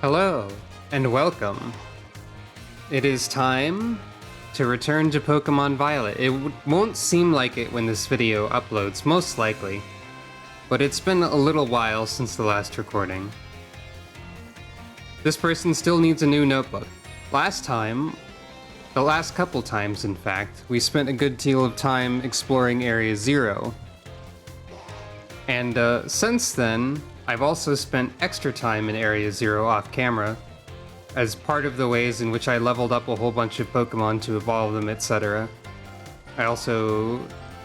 Hello, and welcome. It is time to return to Pokemon Violet. It won't seem like it when this video uploads, most likely, but it's been a little while since the last recording. This person still needs a new notebook. The last couple times in fact, we spent a good deal of time exploring Area 0. And since then, I've also spent extra time in Area 0 off camera, as part of the ways in which I leveled up a whole bunch of Pokemon to evolve them, etc. I also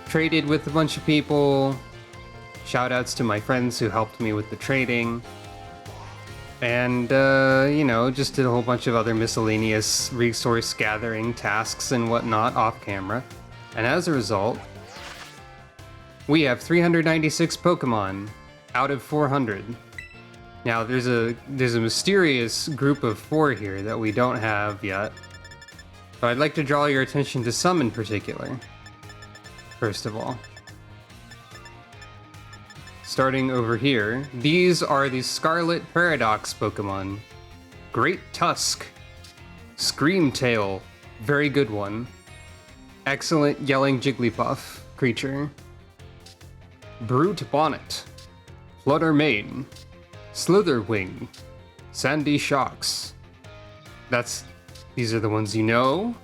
traded with a bunch of people, shoutouts to my friends who helped me with the trading, and, just did a whole bunch of other miscellaneous resource gathering tasks and whatnot off camera. And as a result, we have 396 Pokemon out of 400. Now, there's a mysterious group of 4 here that we don't have yet, but I'd like to draw your attention to some in particular. First of all, starting over here, these are the Scarlet Paradox Pokemon. Great Tusk, Screamtail, very good one, excellent Yelling Jigglypuff creature, Brute Bonnet, Flutter Mane, Slitherwing, Sandy Shocks. These are the ones you know.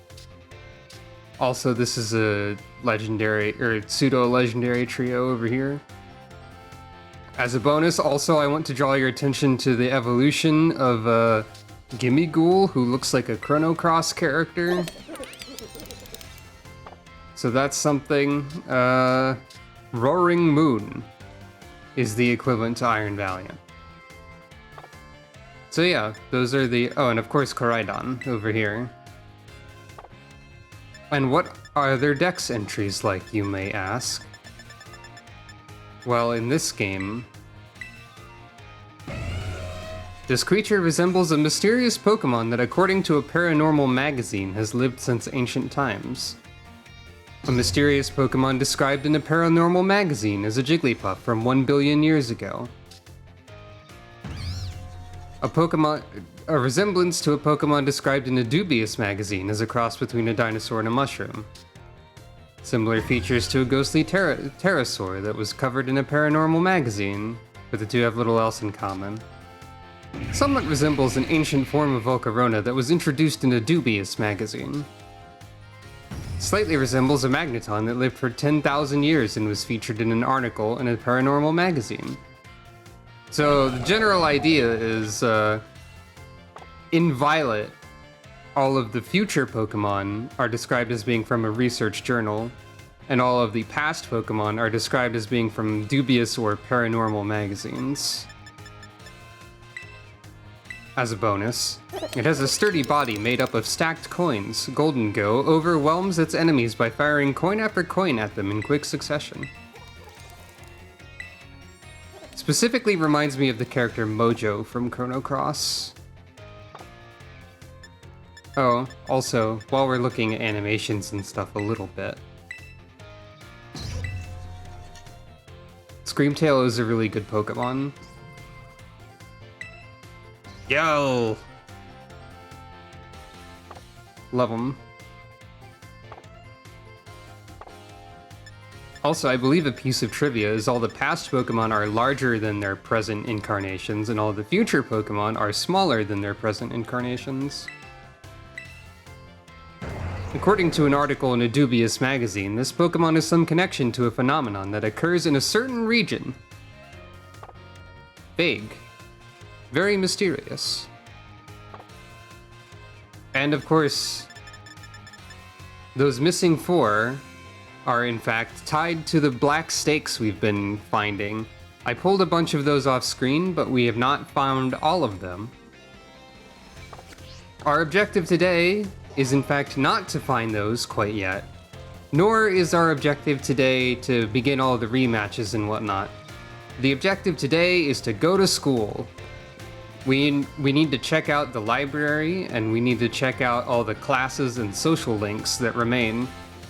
Also, this is a legendary, or pseudo-legendary trio over here. As a bonus, also, I want to draw your attention to the evolution of Gimmighoul, who looks like a Chrono Cross character. So that's something. Roaring Moon is the equivalent to Iron Valiant. So yeah, those are the... Oh, and of course Koraidon over here. And what are their dex entries like, you may ask? Well, in this game, this creature resembles a mysterious Pokemon that, according to a paranormal magazine, has lived since ancient times. A mysterious Pokemon described in a paranormal magazine as a Jigglypuff from 1 billion years ago. A resemblance to a Pokemon described in a dubious magazine as a cross between a dinosaur and a mushroom. Similar features to a ghostly pterosaur that was covered in a paranormal magazine, but the two have little else in common. Somewhat resembles an ancient form of Volcarona that was introduced in a dubious magazine. Slightly resembles a Magneton that lived for 10,000 years and was featured in an article in a paranormal magazine. So the general idea is, in Violet, all of the future Pokemon are described as being from a research journal, and all of the past Pokemon are described as being from dubious or paranormal magazines. As a bonus, it has a sturdy body made up of stacked coins. Golden Go overwhelms its enemies by firing coin after coin at them in quick succession. Specifically reminds me of the character Mojo from Chrono Cross. Oh, also, while we're looking at animations and stuff a little bit, Screamtail is a really good Pokemon. Yo! Love him. Also, I believe a piece of trivia is all the past Pokemon are larger than their present incarnations, and all the future Pokemon are smaller than their present incarnations. According to an article in a dubious magazine, this Pokemon has some connection to a phenomenon that occurs in a certain region. Vague. Very mysterious. And of course, those missing 4 are in fact tied to the black stakes we've been finding. I pulled a bunch of those off screen, but we have not found all of them. Our objective today is in fact not to find those quite yet, nor is our objective today to begin all the rematches and whatnot. The objective today is to go to school. We need to check out the library, and we need to check out all the classes and social links that remain,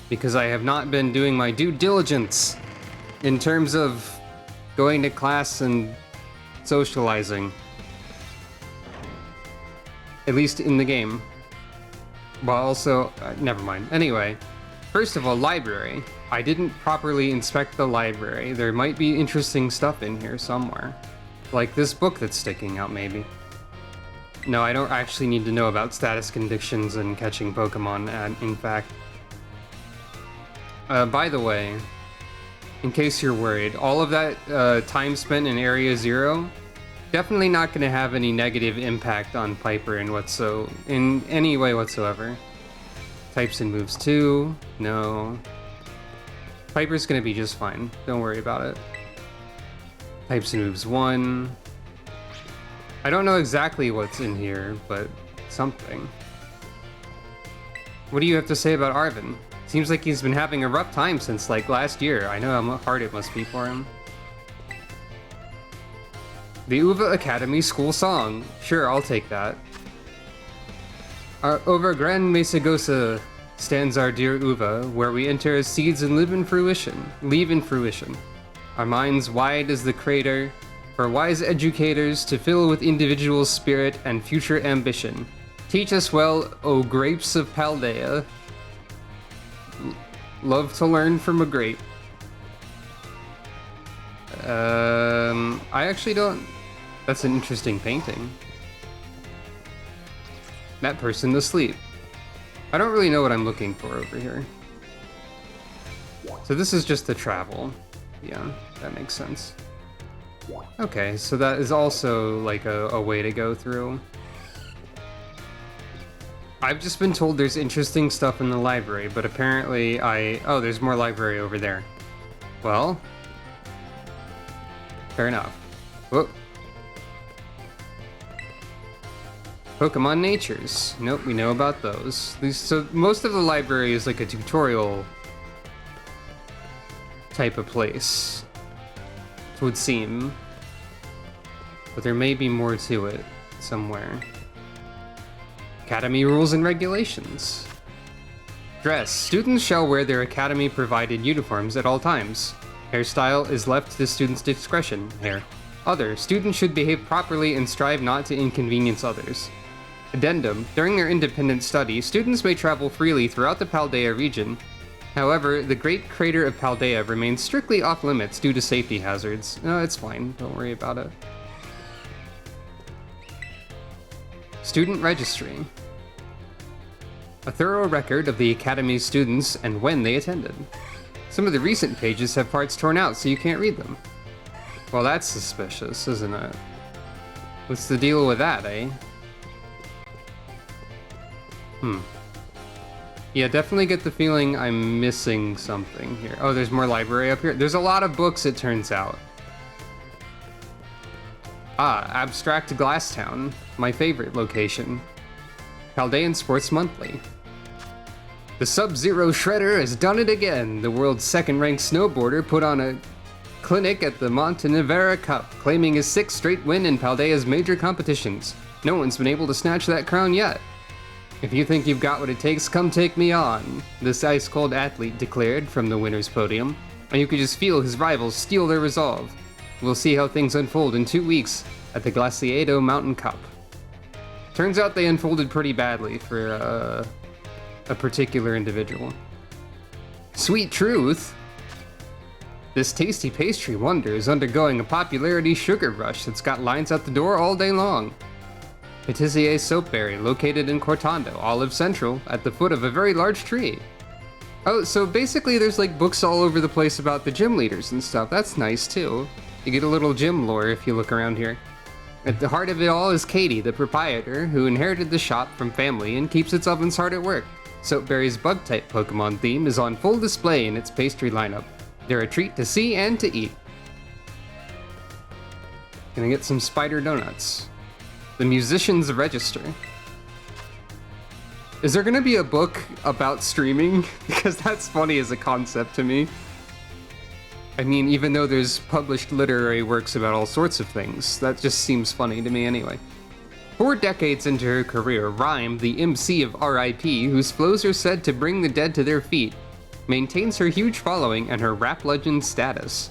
because I have not been doing my due diligence in terms of going to class and socializing. At least in the game. Well, also, never mind. Anyway, first of all, library. I didn't properly inspect the library. There might be interesting stuff in here somewhere. Like this book that's sticking out, maybe. No, I don't actually need to know about status conditions and catching Pokemon, in fact. By the way, in case you're worried, all of that time spent in Area 0, definitely not going to have any negative impact on Piper in any way whatsoever. Types and moves 2, no. Piper's going to be just fine, don't worry about it. Types and moves 1. I don't know exactly what's in here, but something. What do you have to say about Arvin? Seems like he's been having a rough time since like last year. I know how hard it must be for him. The Uva Academy School Song. Sure, I'll take that. Over Grand Mesagosa stands our dear Uva, where we enter as seeds and live in fruition. Our minds wide as the crater, for wise educators to fill with individual spirit and future ambition. Teach us well, O grapes of Paldea. Love to learn from a grape. I actually don't... That's an interesting painting. That person asleep. I don't really know what I'm looking for over here. So this is just the travel. Yeah, that makes sense. Okay, so that is also like a way to go through. I've just been told there's interesting stuff in the library, but apparently oh, there's more library over there. Well, fair enough. Whoop. Pokemon Natures. Nope, we know about those. So most of the library is like a tutorial type of place, it would seem. But there may be more to it somewhere. Academy rules and regulations. Dress. Students shall wear their academy-provided uniforms at all times. Hairstyle is left to the student's discretion. Hair. Other. Students should behave properly and strive not to inconvenience others. Addendum. During their independent study, students may travel freely throughout the Paldea region. However, the Great Crater of Paldea remains strictly off-limits due to safety hazards. No, it's fine. Don't worry about it. Student Registry. A thorough record of the Academy's students and when they attended. Some of the recent pages have parts torn out so you can't read them. Well, that's suspicious, isn't it? What's the deal with that, eh? Yeah, definitely get the feeling I'm missing something here. Oh, there's more library up here. There's a lot of books, it turns out. Ah, Abstract Glasstown, my favorite location. Paldean Sports Monthly. The Sub-Zero Shredder has done it again. The world's second-ranked snowboarder put on a clinic at the Montenevera Cup, claiming his 6th straight win in Paldea's major competitions. No one's been able to snatch that crown yet. If you think you've got what it takes, come take me on, this ice-cold athlete declared from the winner's podium, and you could just feel his rivals steel their resolve. We'll see how things unfold in 2 weeks at the Glaciado Mountain Cup. Turns out they unfolded pretty badly for a particular individual. Sweet truth! This tasty pastry wonder is undergoing a popularity sugar rush that's got lines out the door all day long. Patissier Soapberry, located in Cortando, Olive Central, at the foot of a very large tree. Oh, so basically there's like books all over the place about the gym leaders and stuff. That's nice too. You get a little gym lore if you look around here. At the heart of it all is Katie, the proprietor, who inherited the shop from family and keeps its ovens hard at work. Soapberry's bug-type Pokemon theme is on full display in its pastry lineup. They're a treat to see and to eat. Gonna get some spider donuts. The Musician's Register. Is there gonna be a book about streaming? Because that's funny as a concept to me. I mean, even though there's published literary works about all sorts of things, that just seems funny to me anyway. 4 decades into her career, Rhyme, the MC of R.I.P., whose flows are said to bring the dead to their feet, maintains her huge following and her rap legend status.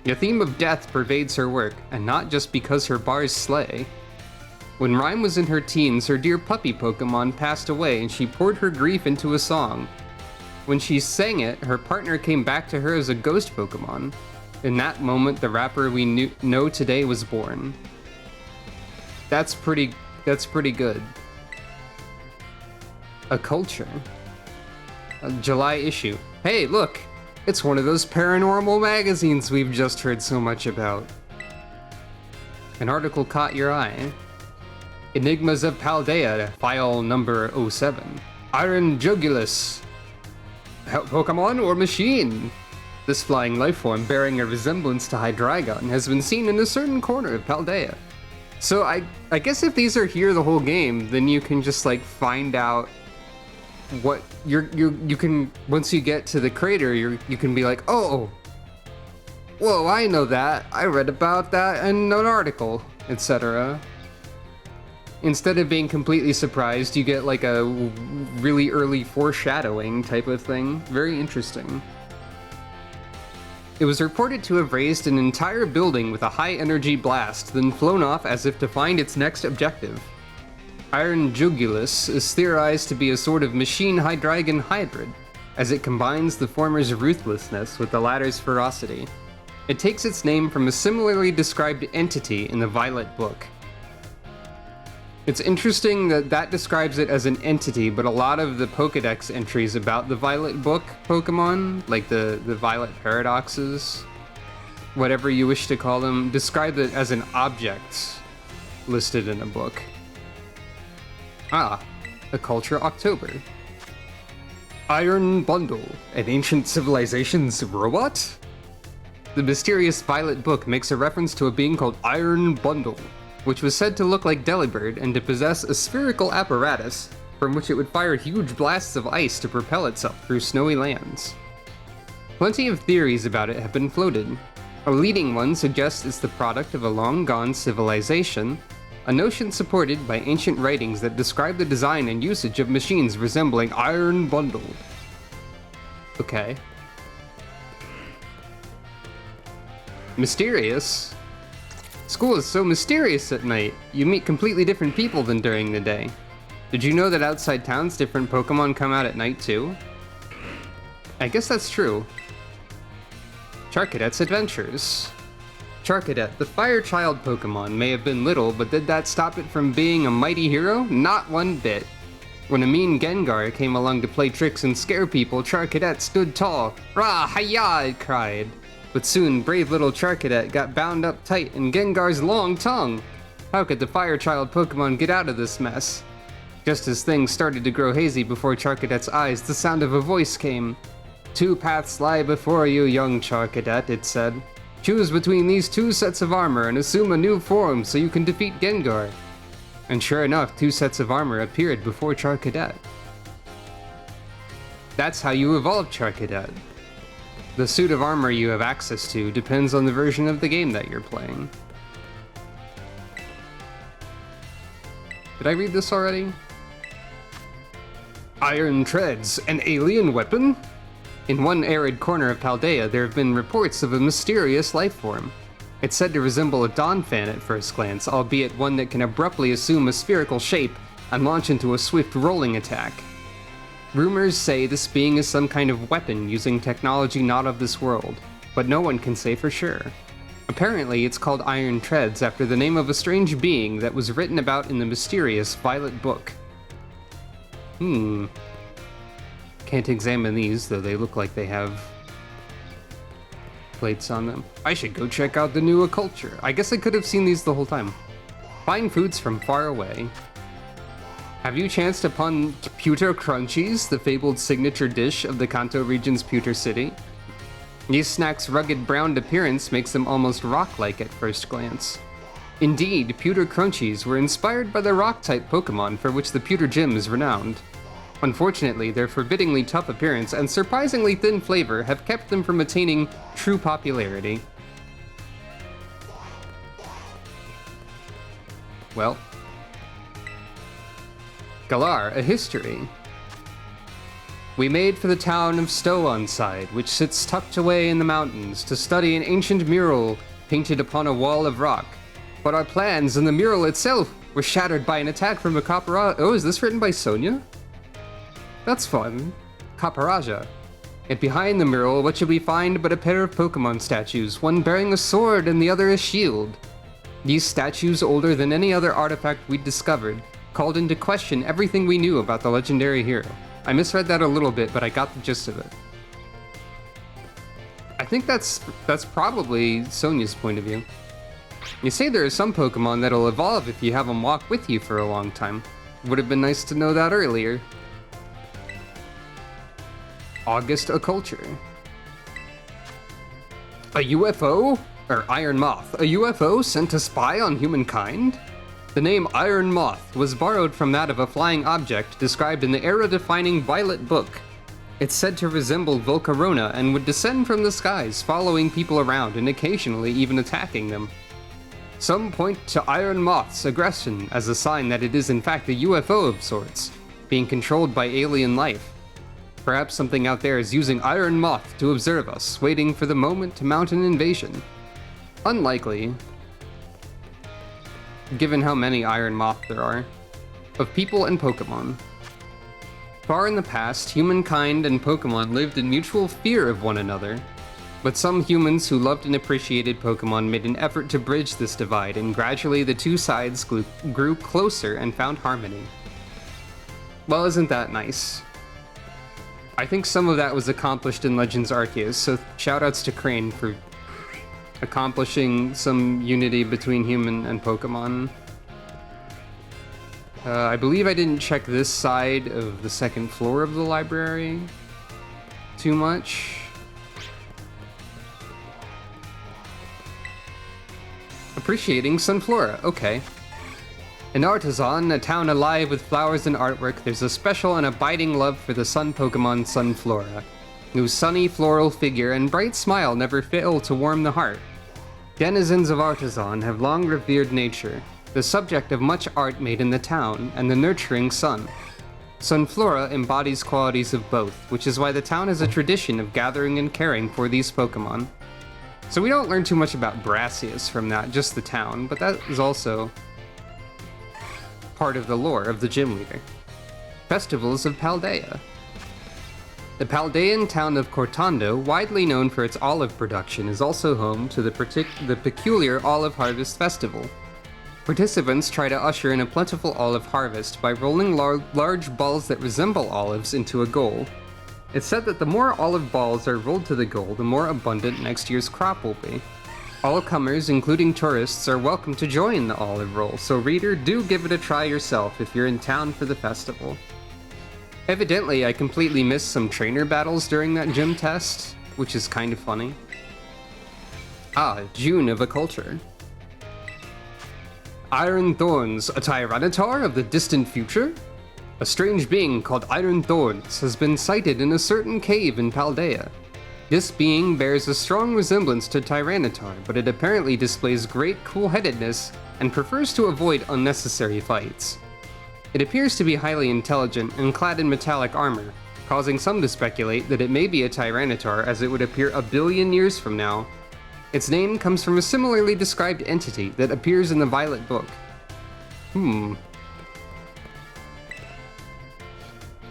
The theme of death pervades her work, and not just because her bars slay. When Rhyme was in her teens, her dear puppy Pokemon passed away and she poured her grief into a song. When she sang it, her partner came back to her as a ghost Pokemon. In that moment, the rapper we know today was born. That's pretty good. A culture. A July issue. Hey, look! It's one of those paranormal magazines we've just heard so much about. An article caught your eye. Enigmas of Paldea, file number 07. Iron Jugulus. Pokemon or machine? This flying lifeform, bearing a resemblance to Hydreigon, has been seen in a certain corner of Paldea. So I guess if these are here the whole game, then you can just like find out what you can, once you get to the crater, you can be like, oh, whoa, I know that. I read about that in an article, etc. Instead of being completely surprised, you get like a really early foreshadowing type of thing. Very interesting. It was reported to have raised an entire building with a high-energy blast, then flown off as if to find its next objective. Iron Jugulus is theorized to be a sort of machine Hydreigon hybrid, as it combines the former's ruthlessness with the latter's ferocity. It takes its name from a similarly described entity in the Violet Book. It's interesting that describes it as an entity, but a lot of the Pokedex entries about the Violet Book Pokemon, like the Violet Paradoxes, whatever you wish to call them, describe it as an object listed in a book. Ah, a Culture October. Iron Bundle, an ancient civilization's robot? The mysterious Violet Book makes a reference to a being called Iron Bundle, which was said to look like Delibird and to possess a spherical apparatus from which it would fire huge blasts of ice to propel itself through snowy lands. Plenty of theories about it have been floated. A leading one suggests it's the product of a long-gone civilization, a notion supported by ancient writings that describe the design and usage of machines resembling Iron Bundle. Okay. Mysterious? School is so mysterious at night. You meet completely different people than during the day. Did you know that outside towns, different Pokemon come out at night too? I guess that's true. Charcadet's Adventures. Charcadet, the Fire Child Pokemon, may have been little, but did that stop it from being a mighty hero? Not one bit. When a mean Gengar came along to play tricks and scare people, Charcadet stood tall. Rah, hi-ya, it cried. But soon, brave little Charcadet got bound up tight in Gengar's long tongue. How could the Fire Child Pokemon get out of this mess? Just as things started to grow hazy before Charcadet's eyes, the sound of a voice came. Two paths lie before you, young Charcadet, it said. Choose between these two sets of armor and assume a new form so you can defeat Gengar. And sure enough, two sets of armor appeared before Charcadet. That's how you evolve Charcadet. The suit of armor you have access to depends on the version of the game that you're playing. Did I read this already? Iron Treads, an alien weapon? In one arid corner of Paldea, there have been reports of a mysterious lifeform. It's said to resemble a Donphan at first glance, albeit one that can abruptly assume a spherical shape and launch into a swift rolling attack. Rumors say this being is some kind of weapon using technology not of this world, but no one can say for sure. Apparently, it's called Iron Treads after the name of a strange being that was written about in the mysterious Violet Book. Can't examine these, though they look like they have plates on them. I should go check out the new Culture. I guess I could have seen these the whole time. Find foods from far away. Have you chanced upon Pewter Crunchies, the fabled signature dish of the Kanto region's Pewter City? These snacks' rugged browned appearance makes them almost rock-like at first glance. Indeed, Pewter Crunchies were inspired by the rock-type Pokemon for which the Pewter Gym is renowned. Unfortunately, their forbiddingly tough appearance and surprisingly thin flavor have kept them from attaining true popularity. Well. Galar, a history. We made for the town of Stow-on-Side, which sits tucked away in the mountains, to study an ancient mural painted upon a wall of rock. But our plans and the mural itself were shattered by an attack from a Caparaja. Oh, is this written by Sonia? That's fun. Caparaja. Yet behind the mural, what should we find but a pair of Pokemon statues, one bearing a sword and the other a shield. These statues, older than any other artifact we'd discovered, called into question everything we knew about the legendary hero. I misread that a little bit, but I got the gist of it. I think that's probably Sonia's point of view. You say there are some Pokemon that'll evolve if you have them walk with you for a long time. Would have been nice to know that earlier. August Occulture. A UFO? Or Iron Moth. A UFO sent to spy on humankind? The name Iron Moth was borrowed from that of a flying object described in the era-defining Violet Book. It's said to resemble Volcarona and would descend from the skies, following people around and occasionally even attacking them. Some point to Iron Moth's aggression as a sign that it is in fact a UFO of sorts, being controlled by alien life. Perhaps something out there is using Iron Moth to observe us, waiting for the moment to mount an invasion. Unlikely, given how many Iron Moth there are, of people and Pokemon. Far in the past, humankind and Pokemon lived in mutual fear of one another, but some humans who loved and appreciated Pokemon made an effort to bridge this divide, and gradually the two sides grew closer and found harmony. Well, isn't that nice? I think some of that was accomplished in Legends Arceus, so shoutouts to Crane for accomplishing some unity between human and Pokemon. I believe I didn't check this side of the second floor of the library too much. Appreciating Sunflora, okay. An artisan, a town alive with flowers and artwork, there's a special and abiding love for the sun Pokemon Sunflora, whose sunny floral figure and bright smile never fail to warm the heart. Denizens of Artisan have long revered nature, the subject of much art made in the town, and the nurturing sun. Sunflora embodies qualities of both, which is why the town has a tradition of gathering and caring for these Pokemon. So we don't learn too much about Brassius from that, just the town, but that is also part of the lore of the gym leader. Festivals of Paldea. The Paldean town of Cortando, widely known for its olive production, is also home to the peculiar Olive Harvest Festival. Participants try to usher in a plentiful olive harvest by rolling large balls that resemble olives into a goal. It's said that the more olive balls are rolled to the goal, the more abundant next year's crop will be. All comers, including tourists, are welcome to join the olive roll, so reader, do give it a try yourself if you're in town for the festival. Evidently, I completely missed some trainer battles during that gym test, which is kind of funny. June of Occulture. Iron Thorns, a Tyranitar of the distant future? A strange being called Iron Thorns has been sighted in a certain cave in Paldea. This being bears a strong resemblance to Tyranitar, but it apparently displays great cool-headedness and prefers to avoid unnecessary fights. It appears to be highly intelligent and clad in metallic armor, causing some to speculate that it may be a Tyranitar as it would appear a billion years from now. Its name comes from a similarly described entity that appears in the Violet Book.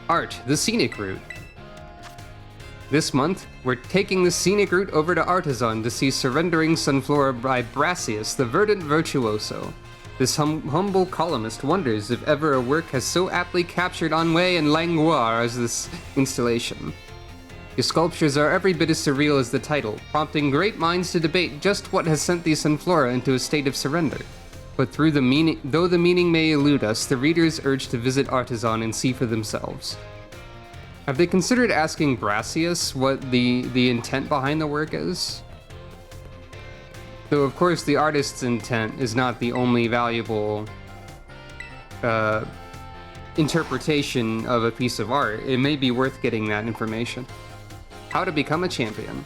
Art, the scenic route. This month, we're taking the scenic route over to Artisan to see Surrendering Sunflora by Brassius, the verdant virtuoso. This humble columnist wonders if ever a work has so aptly captured ennui and langueur as this installation. The sculptures are every bit as surreal as the title, prompting great minds to debate just what has sent the Sunflora into a state of surrender. But though the meaning may elude us, the reader is urged to visit Artisan and see for themselves. Have they considered asking Brassius what the intent behind the work is? Though of course the artist's intent is not the only valuable interpretation of a piece of art. It may be worth getting that information. How to become a champion.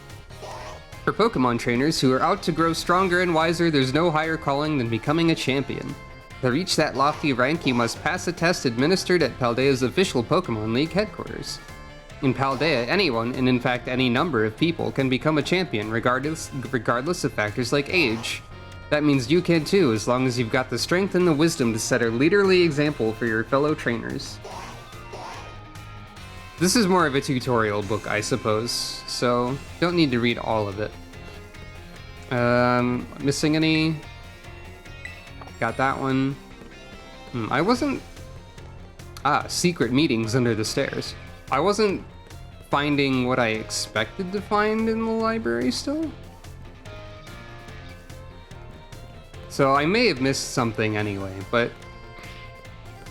For Pokemon trainers who are out to grow stronger and wiser, there's no higher calling than becoming a champion. To reach that lofty rank, you must pass a test administered at Paldea's official Pokemon League headquarters. In Paldea, anyone, and in fact any number of people, can become a champion regardless of factors like age. That means you can too, as long as you've got the strength and the wisdom to set a leaderly example for your fellow trainers. This is more of a tutorial book, I suppose, so don't need to read all of it. Missing any? Got that one. I wasn't... secret meetings under the stairs. I wasn't finding what I expected to find in the library still. So I may have missed something anyway, but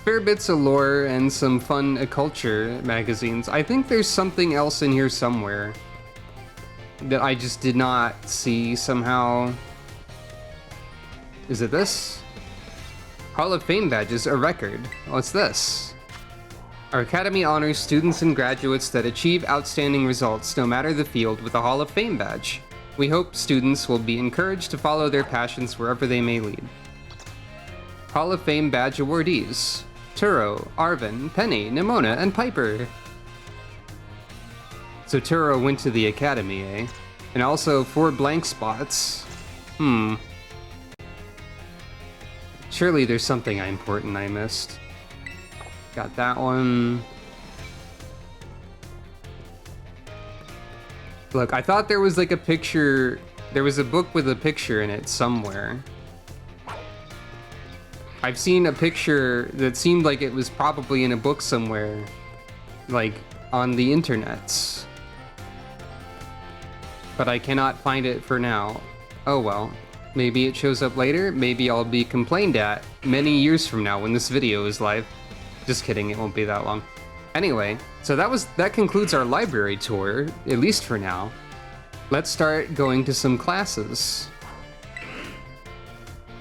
fair bits of lore and some fun culture magazines. I think there's something else in here somewhere that I just did not see somehow. Is it this? Hall of Fame badges, a record. What's this? Our Academy honors students and graduates that achieve outstanding results, no matter the field, with a Hall of Fame badge. We hope students will be encouraged to follow their passions wherever they may lead. Hall of Fame badge awardees: Turo, Arvin, Penny, Nimona, and Piper. So Turo went to the Academy, eh? And also 4 blank spots. Surely there's something important I missed. Got that one. Look, I thought there was like a picture. There was a book with a picture in it somewhere. I've seen a picture that seemed like it was probably in a book somewhere, like on the internets. But I cannot find it for now. Oh well. Maybe it shows up later. Maybe I'll be complained at many years from now when this video is live. Just kidding, it won't be that long. Anyway, so that concludes our library tour, at least for now. Let's start going to some classes.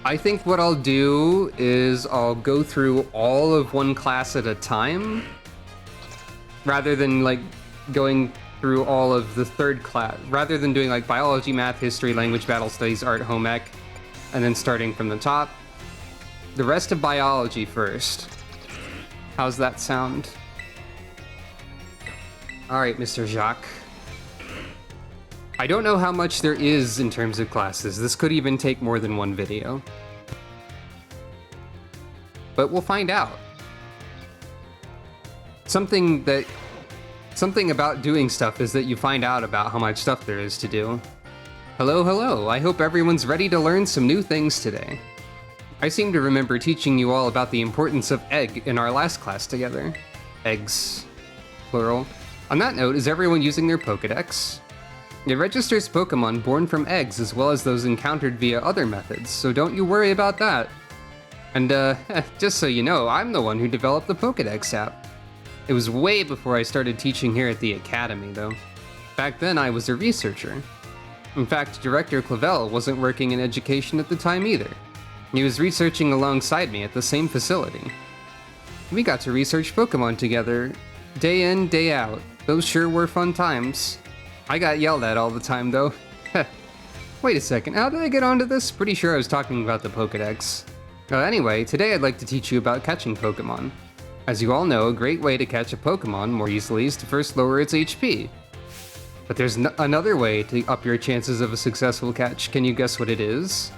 I think what I'll do is I'll go through all of one class at a time, rather than like going through all of the third class, rather than doing like biology, math, history, language, battle studies, art, home ec, and then starting from the top. The rest of biology first. How's that sound? All right, Mr. Jacques. I don't know how much there is in terms of classes. This could even take more than one video. But we'll find out. Something about doing stuff is that you find out about how much stuff there is to do. Hello, hello. I hope everyone's ready to learn some new things today. I seem to remember teaching you all about the importance of egg in our last class together. Eggs, plural. On that note, is everyone using their Pokédex? It registers Pokémon born from eggs as well as those encountered via other methods, so don't you worry about that. And just so you know, I'm the one who developed the Pokédex app. It was way before I started teaching here at the Academy, though. Back then, I was a researcher. In fact, Director Clavel wasn't working in education at the time either. He was researching alongside me at the same facility. We got to research Pokémon together, day in, day out. Those sure were fun times. I got yelled at all the time, though. Wait a second, how did I get onto this? Pretty sure I was talking about the Pokédex. Anyway, today I'd like to teach you about catching Pokémon. As you all know, a great way to catch a Pokémon more easily is to first lower its HP. But there's another way to up your chances of a successful catch. Can you guess what it is?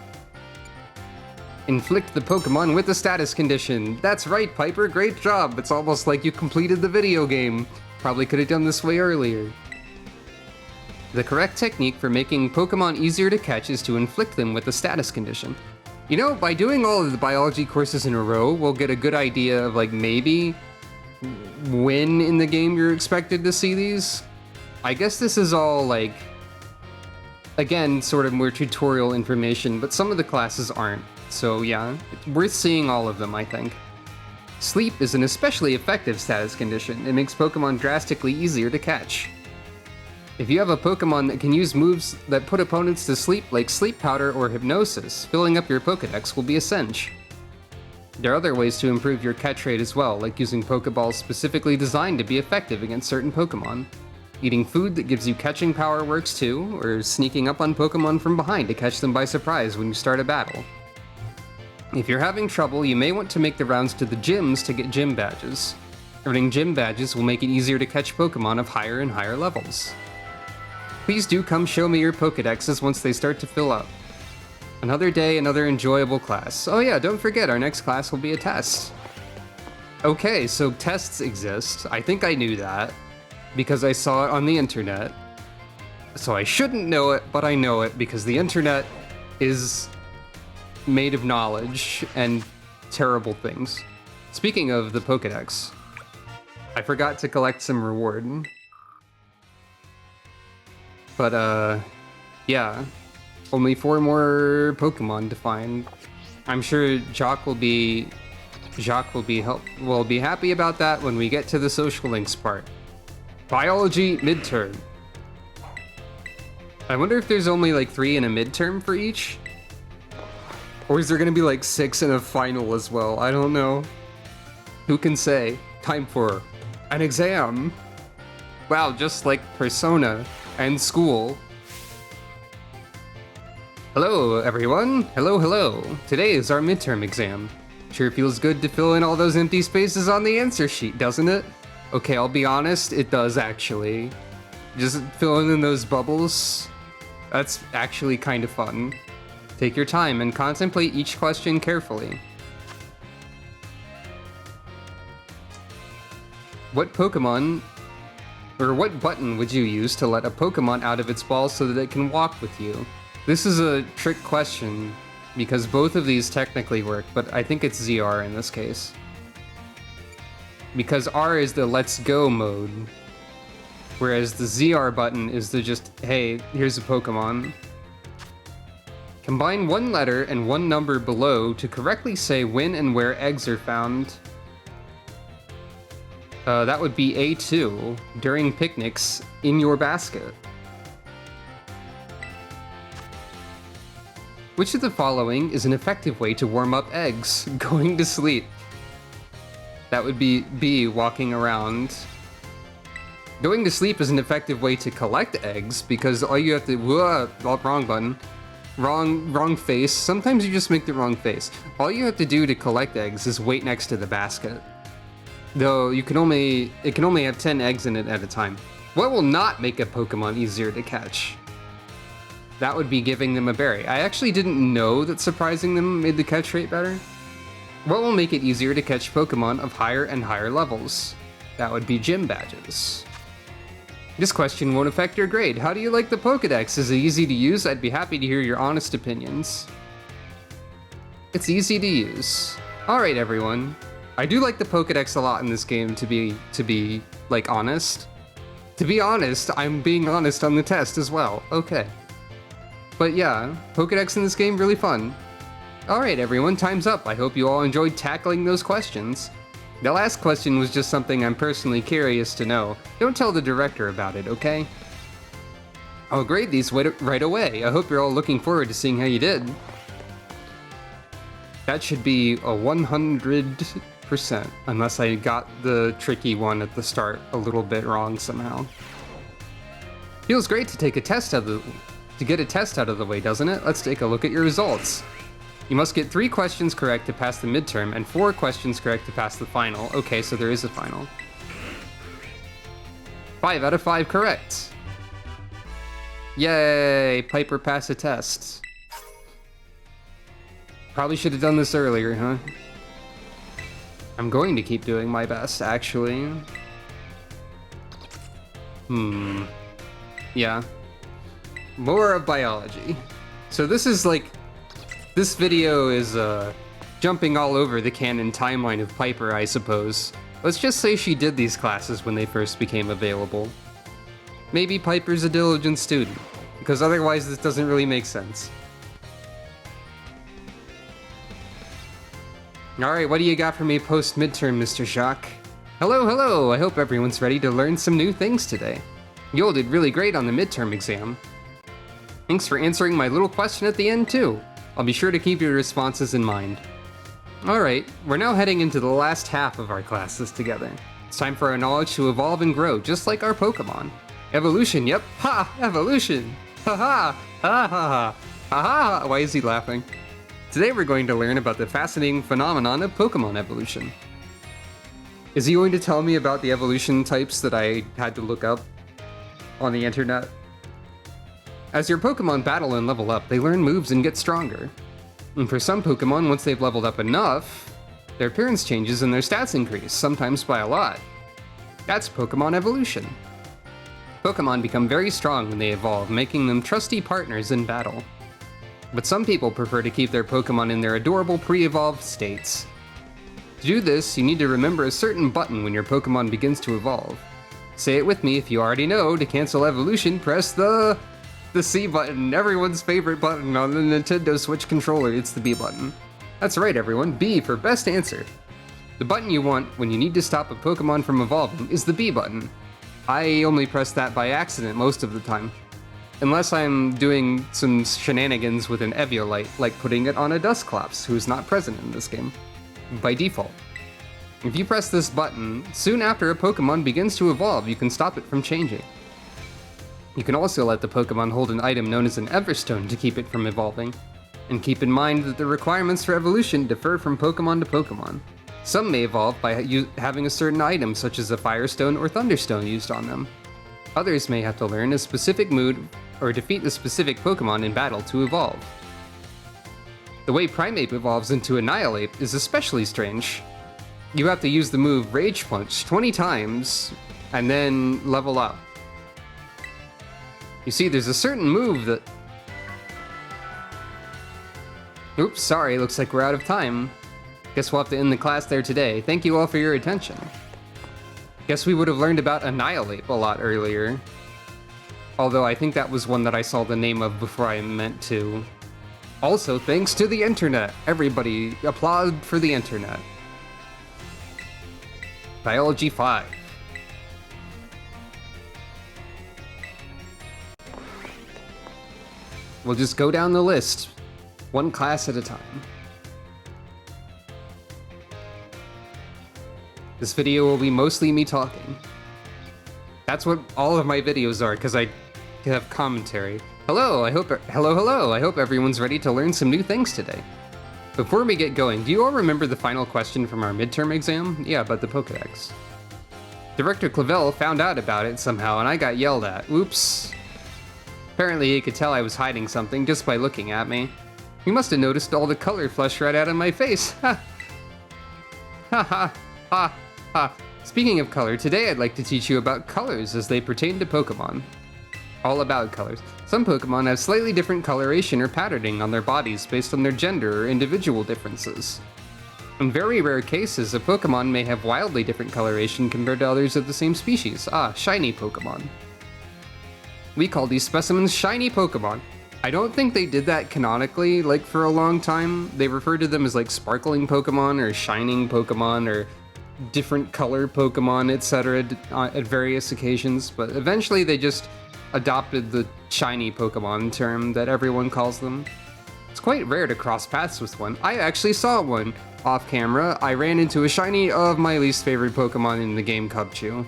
Inflict the Pokémon with a status condition. That's right, Piper, great job. It's almost like you completed the video game. Probably could have done this way earlier. The correct technique for making Pokémon easier to catch is to inflict them with a status condition. You know, by doing all of the biology courses in a row, we'll get a good idea of like maybe when in the game you're expected to see these. I guess this is all like, again, sort of more tutorial information, but some of the classes aren't. So yeah, it's worth seeing all of them, I think. Sleep is an especially effective status condition. It makes Pokémon drastically easier to catch. If you have a Pokémon that can use moves that put opponents to sleep, like Sleep Powder or Hypnosis, filling up your Pokédex will be a cinch. There are other ways to improve your catch rate as well, like using Pokéballs specifically designed to be effective against certain Pokémon. Eating food that gives you catching power works too, or sneaking up on Pokémon from behind to catch them by surprise when you start a battle. If you're having trouble, you may want to make the rounds to the gyms to get gym badges. Earning gym badges will make it easier to catch Pokémon of higher and higher levels. Please do come show me your Pokédexes once they start to fill up. Another day, another enjoyable class. Oh yeah, don't forget, our next class will be a test. Okay, so tests exist. I think I knew that because I saw it on the internet. So I shouldn't know it, but I know it because the internet is made of knowledge and terrible things. Speaking of the Pokédex, I forgot to collect some reward. But yeah, only 4 more Pokemon to find. I'm sure Jacques will be happy about that when we get to the social links part. Biology midterm. I wonder if there's only like 3 in a midterm for each? Or is there gonna be like 6 in a final as well? I don't know. Who can say? Time for an exam. Wow, just like Persona and school. Hello, everyone. Hello. Today is our midterm exam. Sure feels good to fill in all those empty spaces on the answer sheet, doesn't it? Okay, I'll be honest, it does actually. Just filling in those bubbles, that's actually kind of fun. Take your time and contemplate each question carefully. What Pokemon, or what button would you use to let a Pokemon out of its ball so that it can walk with you? This is a trick question, because both of these technically work, but I think it's ZR in this case. Because R is the let's go mode, whereas the ZR button is the just, hey, here's a Pokemon. Combine 1 letter and 1 number below to correctly say when and where eggs are found. That would be A2, during picnics in your basket. Which of the following is an effective way to warm up eggs? Going to sleep. That would be B, walking around. Going to sleep is an effective way to collect eggs because all you have to, wrong button. Wrong face. Sometimes you just make the wrong face. All you have to do to collect eggs is wait next to the basket. Though it can only have 10 eggs in it at a time. What will not make a Pokemon easier to catch? That would be giving them a berry. I actually didn't know that surprising them made the catch rate better. What will make it easier to catch Pokemon of higher and higher levels? That would be gym badges. This question won't affect your grade. How do you like the Pokédex? Is it easy to use? I'd be happy to hear your honest opinions. It's easy to use. Alright everyone. I do like the Pokédex a lot in this game to be like honest. To be honest, I'm being honest on the test as well. Okay. But yeah, Pokédex in this game, really fun. Alright everyone, time's up. I hope you all enjoyed tackling those questions. The last question was just something I'm personally curious to know. Don't tell the director about it, okay? I'll grade these right away. I hope you're all looking forward to seeing how you did. That should be a 100%, unless I got the tricky one at the start a little bit wrong somehow. Feels great to take a test out of get a test out of the way, doesn't it? Let's take a look at your results. You must get 3 questions correct to pass the midterm and 4 questions correct to pass the final. Okay, so there is a final. 5 out of 5 correct. Yay, Piper passed a test. Probably should have done this earlier, huh? I'm going to keep doing my best, actually. Yeah. More of biology. So this is like, this video is jumping all over the canon timeline of Piper, I suppose. Let's just say she did these classes when they first became available. Maybe Piper's a diligent student, because otherwise this doesn't really make sense. Alright, what do you got for me post-midterm, Mr. Jacques? Hello, I hope everyone's ready to learn some new things today. You all did really great on the midterm exam. Thanks for answering my little question at the end, too. I'll be sure to keep your responses in mind. Alright, we're now heading into the last half of our classes together. It's time for our knowledge to evolve and grow, just like our Pokemon. Evolution, yep. Ha! Evolution! Ha ha! Ha ha ha! Ha ha! Why is he laughing? Today we're going to learn about the fascinating phenomenon of Pokemon evolution. Is he going to tell me about the evolution types that I had to look up on the internet? As your Pokemon battle and level up, they learn moves and get stronger. And for some Pokemon, once they've leveled up enough, their appearance changes and their stats increase, sometimes by a lot. That's Pokemon evolution. Pokemon become very strong when they evolve, making them trusty partners in battle. But some people prefer to keep their Pokemon in their adorable pre-evolved states. To do this, you need to remember a certain button when your Pokemon begins to evolve. Say it with me if you already know. To cancel evolution, press the C button, everyone's favorite button on the Nintendo Switch controller. It's the B button. That's right, everyone, B for best answer. The button you want when you need to stop a Pokemon from evolving is the B button. I only press that by accident most of the time. Unless I'm doing some shenanigans with an Eviolite, like putting it on a Dusclops, who's not present in this game, by default. If you press this button, soon after a Pokemon begins to evolve, you can stop it from changing. You can also let the Pokemon hold an item known as an Everstone to keep it from evolving. And keep in mind that the requirements for evolution differ from Pokemon to Pokemon. Some may evolve by having a certain item, such as a Firestone or Thunderstone used on them. Others may have to learn a specific move or defeat a specific Pokemon in battle to evolve. The way Primeape evolves into Annihilape is especially strange. You have to use the move Rage Punch 20 times, and then level up. You see, there's a certain move that... Oops, sorry, looks like we're out of time. Guess we'll have to end the class there today. Thank you all for your attention. Guess we would have learned about Annihilape a lot earlier. Although I think that was one that I saw the name of before I meant to. Also, thanks to the internet. Everybody, applaud for the internet. Biology 5. We'll just go down the list, one class at a time. This video will be mostly me talking. That's what all of my videos are, because I have commentary. Hello, I hope everyone's ready to learn some new things today. Before we get going, do you all remember the final question from our midterm exam? Yeah, about the Pokédex. Director Clavel found out about it somehow, and I got yelled at. Oops. Apparently he could tell I was hiding something just by looking at me. He must have noticed all the color flushed right out of my face. Ha! Ha ha ha ha. Speaking of color, today I'd like to teach you about colors as they pertain to Pokemon. All about colors. Some Pokemon have slightly different coloration or patterning on their bodies based on their gender or individual differences. In very rare cases, a Pokemon may have wildly different coloration compared to others of the same species. Shiny Pokemon. We call these specimens shiny Pokemon. I don't think they did that canonically, like, for a long time. They referred to them as, like, sparkling Pokemon or shining Pokemon or different color Pokemon, etc. at various occasions, but eventually they just adopted the shiny Pokemon term that everyone calls them. It's quite rare to cross paths with one. I actually saw one off camera. I ran into a shiny of my least favorite Pokemon in the game, Cubchoo.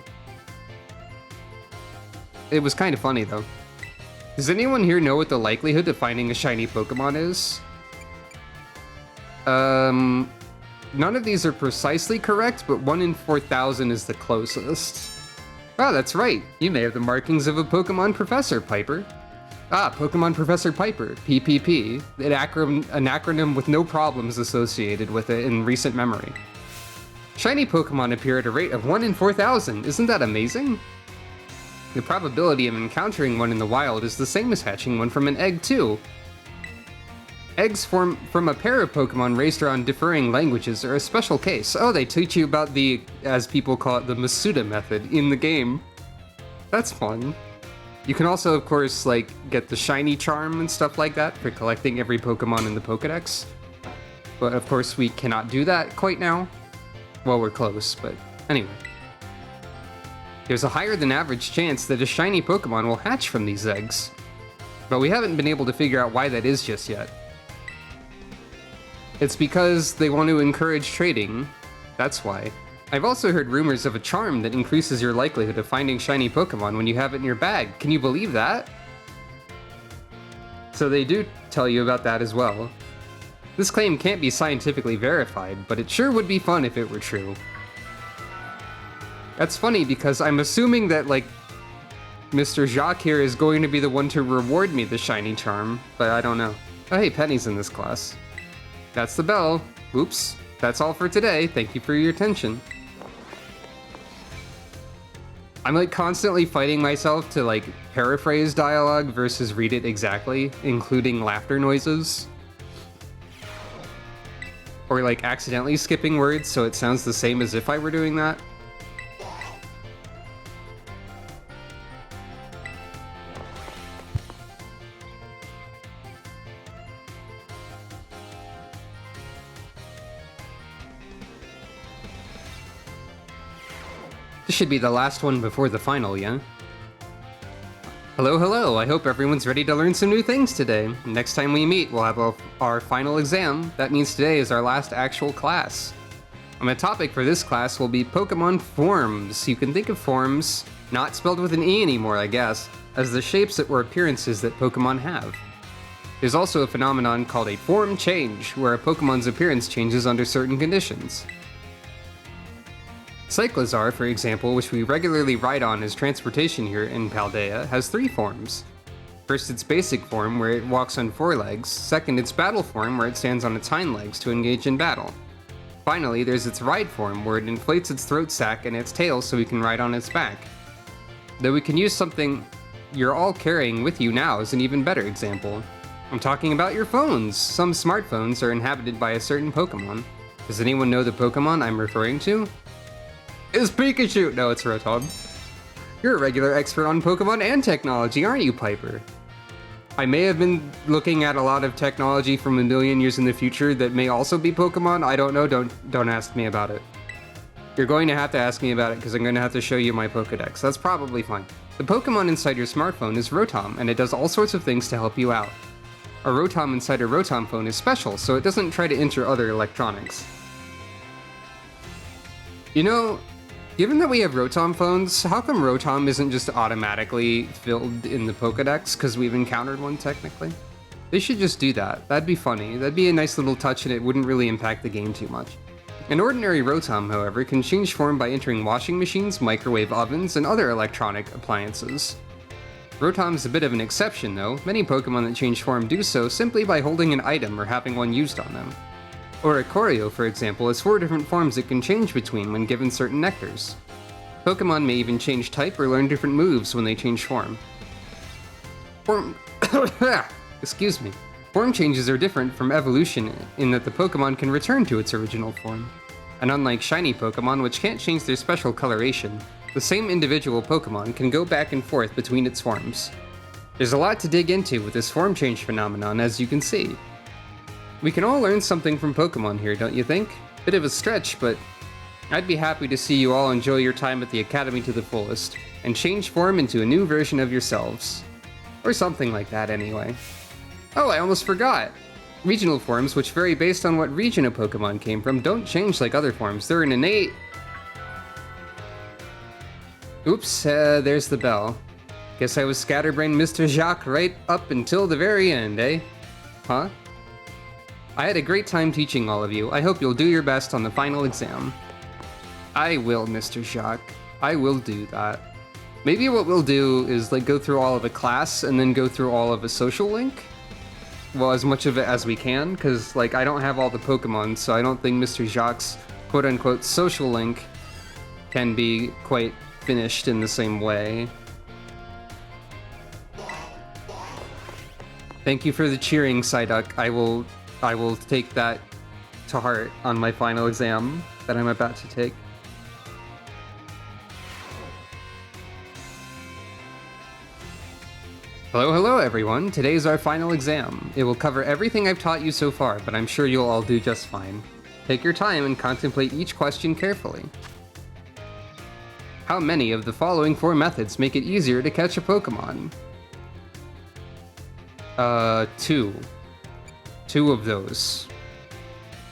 It was kind of funny though. Does anyone here know what the likelihood of finding a shiny Pokemon is? None of these are precisely correct, but 1 in 4,000 is the closest. Oh, that's right. You may have the markings of a Pokemon Professor, Piper. Pokemon Professor Piper, PPP, an acronym with no problems associated with it in recent memory. Shiny Pokemon appear at a rate of 1 in 4,000. Isn't that amazing? The probability of encountering one in the wild is the same as hatching one from an egg, too. Eggs form from a pair of Pokemon raised around differing languages are a special case. Oh, they teach you about the, as people call it, the Masuda method in the game. That's fun. You can also, of course, like, get the shiny charm and stuff like that for collecting every Pokemon in the Pokedex. But of course we cannot do that quite now. Well, we're close, but anyway. There's a higher than average chance that a shiny Pokemon will hatch from these eggs. But we haven't been able to figure out why that is just yet. It's because they want to encourage trading. That's why. I've also heard rumors of a charm that increases your likelihood of finding shiny Pokemon when you have it in your bag. Can you believe that? So they do tell you about that as well. This claim can't be scientifically verified, but it sure would be fun if it were true. That's funny because I'm assuming that, like, Mr. Jacques here is going to be the one to reward me the shiny charm, but I don't know. Oh hey, Penny's in this class. That's the bell. Oops. That's all for today. Thank you for your attention. I'm like constantly fighting myself to like paraphrase dialogue versus read it exactly, including laughter noises. Or like accidentally skipping words so it sounds the same as if I were doing that. This should be the last one before the final, yeah? Hello, hello, I hope everyone's ready to learn some new things today. Next time we meet, we'll have our final exam. That means today is our last actual class. And the topic for this class will be Pokemon forms. You can think of forms, not spelled with an E anymore, I guess, as the shapes or appearances that Pokemon have. There's also a phenomenon called a form change, where a Pokemon's appearance changes under certain conditions. Cyclizar, for example, which we regularly ride on as transportation here in Paldea, has 3 forms. First, its basic form, where it walks on 4 legs. Second, its battle form, where it stands on its hind legs to engage in battle. Finally, there's its ride form, where it inflates its throat sac and its tail so we can ride on its back. Though we can use something you're all carrying with you now as an even better example. I'm talking about your phones! Some smartphones are inhabited by a certain Pokemon. Does anyone know the Pokemon I'm referring to? It's Pikachu! No, it's Rotom. You're a regular expert on Pokemon and technology, aren't you, Piper? I may have been looking at a lot of technology from a million years in the future that may also be Pokemon. I don't know, don't ask me about it. You're going to have to ask me about it because I'm going to have to show you my Pokedex. That's probably fine. The Pokemon inside your smartphone is Rotom, and it does all sorts of things to help you out. A Rotom inside a Rotom phone is special, so it doesn't try to enter other electronics. You know, given that we have Rotom phones, how come Rotom isn't just automatically filled in the Pokedex because we've encountered one technically? They should just do that. That'd be funny. That'd be a nice little touch and it wouldn't really impact the game too much. An ordinary Rotom, however, can change form by entering washing machines, microwave ovens, and other electronic appliances. Rotom's a bit of an exception though. Many Pokemon that change form do so simply by holding an item or having one used on them. Oricorio, for example, has 4 different forms it can change between when given certain nectars. Pokemon may even change type or learn different moves when they change form. Excuse me. Form changes are different from evolution in that the Pokemon can return to its original form. And unlike shiny Pokemon, which can't change their special coloration, the same individual Pokemon can go back and forth between its forms. There's a lot to dig into with this form change phenomenon, as you can see. We can all learn something from Pokemon here, don't you think? Bit of a stretch, but I'd be happy to see you all enjoy your time at the Academy to the fullest, and change form into a new version of yourselves. Or something like that, anyway. Oh, I almost forgot! Regional forms, which vary based on what region a Pokemon came from, don't change like other forms. They're an innate... Oops, there's the bell. Guess I was scatterbrained Mr. Jacques right up until the very end, eh? Huh? I had a great time teaching all of you. I hope you'll do your best on the final exam. I will, Mr. Jacques. I will do that. Maybe what we'll do is like go through all of a class and then go through all of a social link. Well, as much of it as we can, because like I don't have all the Pokemon, so I don't think Mr. Jacques' quote-unquote social link can be quite finished in the same way. Thank you for the cheering, Psyduck. I will take that to heart on my final exam that I'm about to take. Hello, hello everyone. Today's our final exam. It will cover everything I've taught you so far, but I'm sure you'll all do just fine. Take your time and contemplate each question carefully. How many of the following 4 methods make it easier to catch a Pokemon? 2. 2 of those.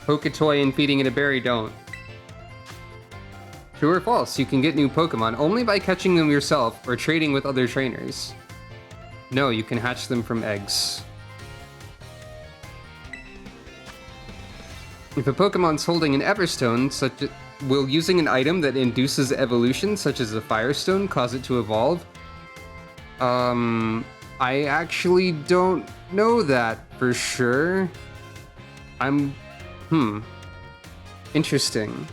Poke a toy and feeding it a berry don't. True or false, you can get new Pokemon only by catching them yourself or trading with other trainers. No, you can hatch them from eggs. If a Pokemon's holding an Everstone, will using an item that induces evolution, such as a Firestone, cause it to evolve? I actually don't know that for sure. Interesting.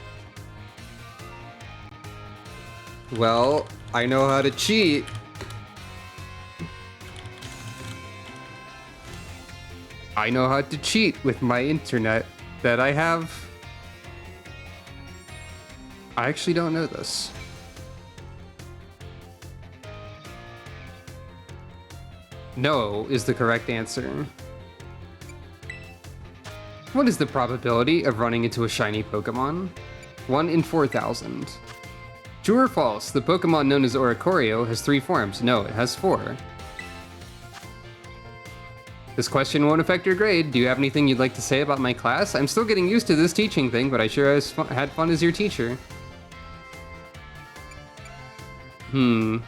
Well, I know how to cheat. I know how to cheat with my internet that I have. I actually don't know this. No is the correct answer. What is the probability of running into a shiny Pokemon? 1 in 4,000. True or false, the Pokemon known as Oricorio has 3 forms. No, it has 4. This question won't affect your grade. Do you have anything you'd like to say about my class? I'm still getting used to this teaching thing, but I sure had fun as your teacher. I'm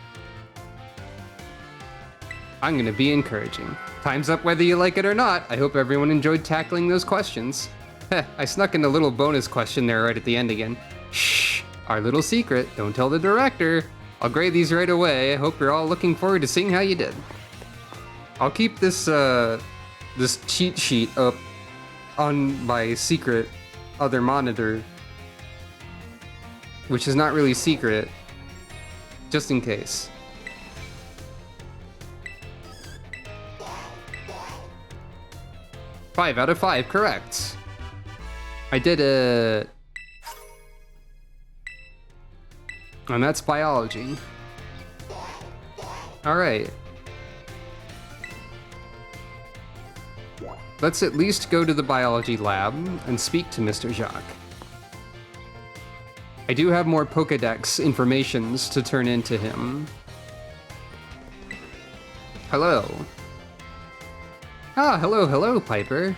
gonna be encouraging. Time's up whether you like it or not. I hope everyone enjoyed tackling those questions. Heh, I snuck in a little bonus question there right at the end again. Shh, our little secret. Don't tell the director. I'll grade these right away. I hope you're all looking forward to seeing how you did. I'll keep this this cheat sheet up on my secret other monitor, which is not really secret, just in case. Five out of 5, correct. I did it. And that's biology. All right. Let's at least go to the biology lab and speak to Mr. Jacques. I do have more Pokédex informations to turn into him. Hello. Ah, hello, Piper.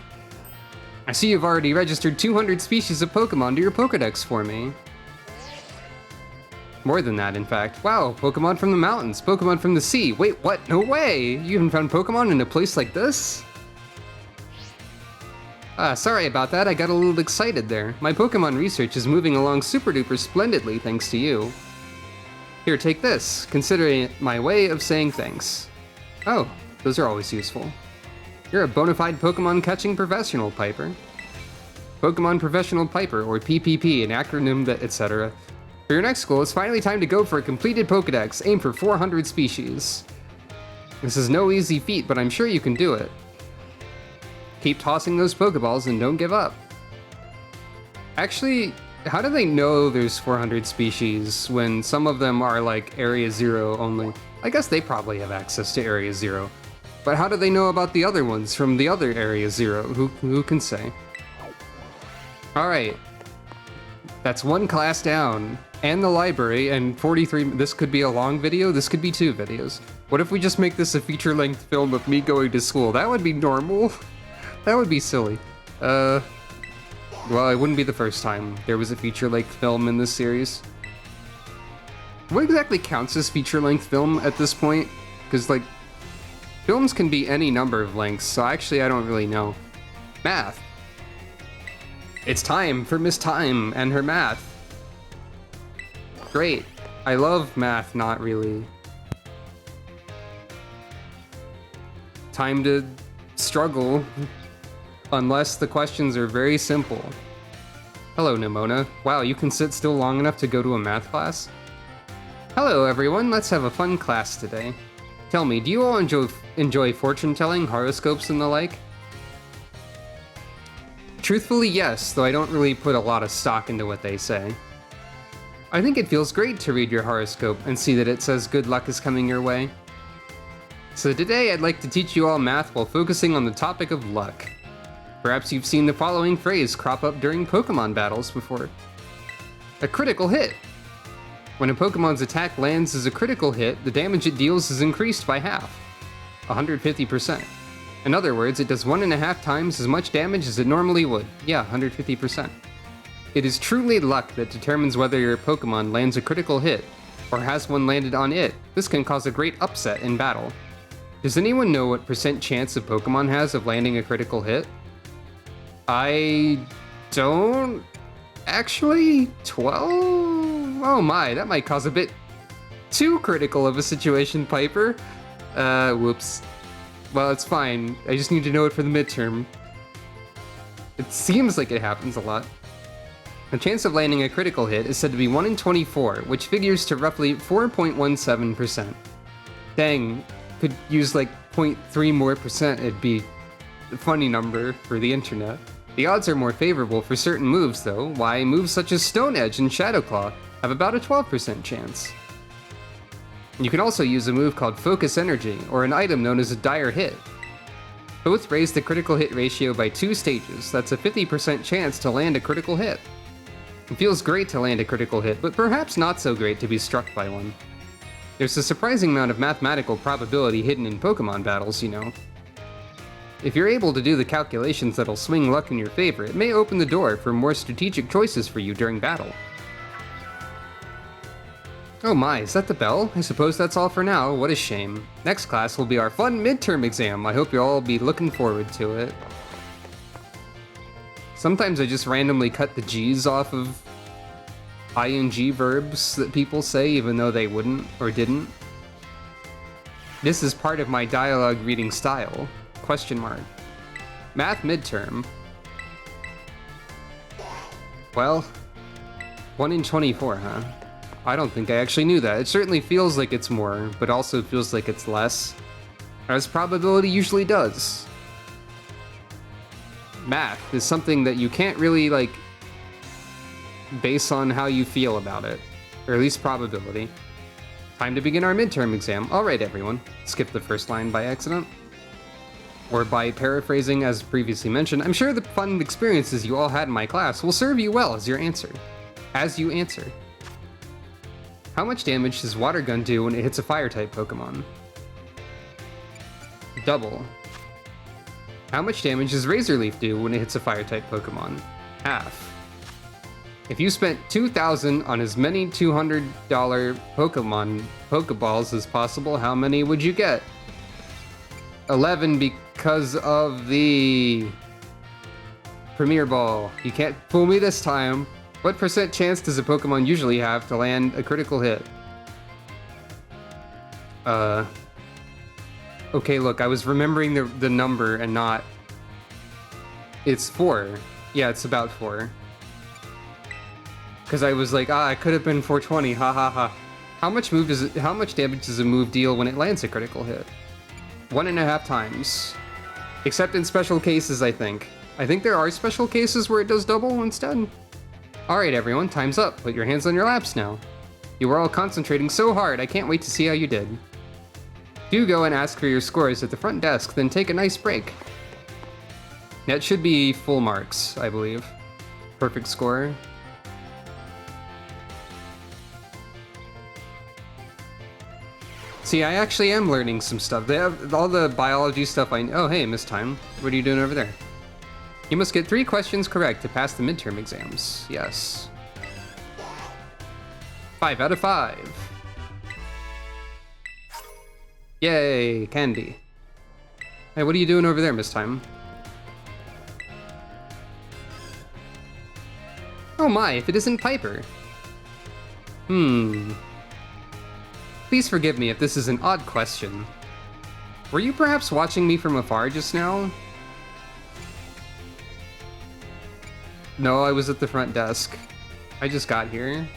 I see you've already registered 200 species of Pokemon to your Pokédex for me. More than that, in fact. Wow, Pokemon from the mountains, Pokemon from the sea. Wait, what? No way! You even found Pokemon in a place like this? Sorry about that, I got a little excited there. My Pokemon research is moving along super duper splendidly thanks to you. Here, take this. Consider it my way of saying thanks. Oh, those are always useful. You're a bona fide Pokemon catching professional, Piper. Pokemon Professional Piper, or PPP, an acronym that etc. For your next goal, it's finally time to go for a completed Pokédex. Aim for 400 species. This is no easy feat, but I'm sure you can do it. Keep tossing those Pokeballs and don't give up. Actually, how do they know there's 400 species when some of them are like Area 0 only? I guess they probably have access to Area 0. But how do they know about the other ones from the other Area 0? Who can say? Alright. That's 1 class down. And the library, and 43... This could be a long video, this could be 2 videos. What if we just make this a feature-length film of me going to school? That would be normal. That would be silly. Well, it wouldn't be the first time there was a feature-length film in this series. What exactly counts as feature-length film at this point? Because, like, films can be any number of lengths, so actually I don't really know. Math. It's time for Miss Time and her math. Great. I love math, not really. Time to struggle. Unless the questions are very simple. Hello, Nimona. Wow, you can sit still long enough to go to a math class? Hello, everyone. Let's have a fun class today. Tell me, do you all enjoy fortune-telling, horoscopes, and the like? Truthfully, yes, though I don't really put a lot of stock into what they say. I think it feels great to read your horoscope and see that it says good luck is coming your way. So today I'd like to teach you all math while focusing on the topic of luck. Perhaps you've seen the following phrase crop up during Pokemon battles before. A critical hit. When a Pokemon's attack lands as a critical hit, the damage it deals is increased by half, 150%. In other words, it does 1.5 times as much damage as it normally would. Yeah, 150%. It is truly luck that determines whether your Pokemon lands a critical hit, or has one landed on it. This can cause a great upset in battle. Does anyone know what % chance a Pokemon has of landing a critical hit? I don't... Actually, 12? Oh my, that might cause a bit too critical of a situation, Piper. Whoops. Well, it's fine. I just need to know it for the midterm. It seems like it happens a lot. The chance of landing a critical hit is said to be 1 in 24, which figures to roughly 4.17%. Dang, could use like 0.3 more percent, it'd be a funny number for the internet. The odds are more favorable for certain moves though, why moves such as Stone Edge and Shadow Claw have about a 12% chance. You can also use a move called Focus Energy, or an item known as a Dire Hit. Both raise the critical hit ratio by 2 stages, that's a 50% chance to land a critical hit. It feels great to land a critical hit, but perhaps not so great to be struck by one. There's a surprising amount of mathematical probability hidden in Pokemon battles, you know. If you're able to do the calculations that'll swing luck in your favor, it may open the door for more strategic choices for you during battle. Oh my, is that the bell? I suppose that's all for now, what a shame. Next class will be our fun midterm exam, I hope you'll all be looking forward to it. Sometimes I just randomly cut the G's off of ing verbs that people say even though they wouldn't or didn't. This is part of my dialogue reading style. Question mark. Math midterm. Well, 1 in 24, huh? I don't think I actually knew that. It certainly feels like it's more, but also feels like it's less, as probability usually does. Math is something that you can't really, like, base on how you feel about it, or at least probability. Time to begin our midterm exam. Alright everyone, skip the first line by accident. Or by paraphrasing as previously mentioned, I'm sure the fun experiences you all had in my class will serve you well as you answer. How much damage does Water Gun do when it hits a Fire-type Pokemon? Double. How much damage does Razor Leaf do when it hits a Fire-type Pokemon? Half. If you spent 2,000 on as many $200 Pokemon Pokeballs as possible, how many would you get? 11 because of the Premier Ball. You can't fool me this time. What percent chance does a Pokemon usually have to land a critical hit? Okay, look, I was remembering the number and not... It's 4. Yeah, it's about 4. Because I was like, it could have been 420, ha ha ha. How much damage does a move deal when it lands a critical hit? 1.5 times. Except in special cases, I think. I think there are special cases where it does double instead. Alright everyone, time's up. Put your hands on your laps now. You were all concentrating so hard, I can't wait to see how you did. Do go and ask for your scores at the front desk, then take a nice break. That should be full marks, I believe. Perfect score. See, I actually am learning some stuff. They have all the biology stuff I know. Oh, hey, Miss Time. What are you doing over there? You must get 3 questions correct to pass the midterm exams. Yes. 5 out of 5. Yay, candy. Hey, what are you doing over there, Miss Time? Oh my, if it isn't Piper. Please forgive me if this is an odd question. Were you perhaps watching me from afar just now? No, I was at the front desk. I just got here.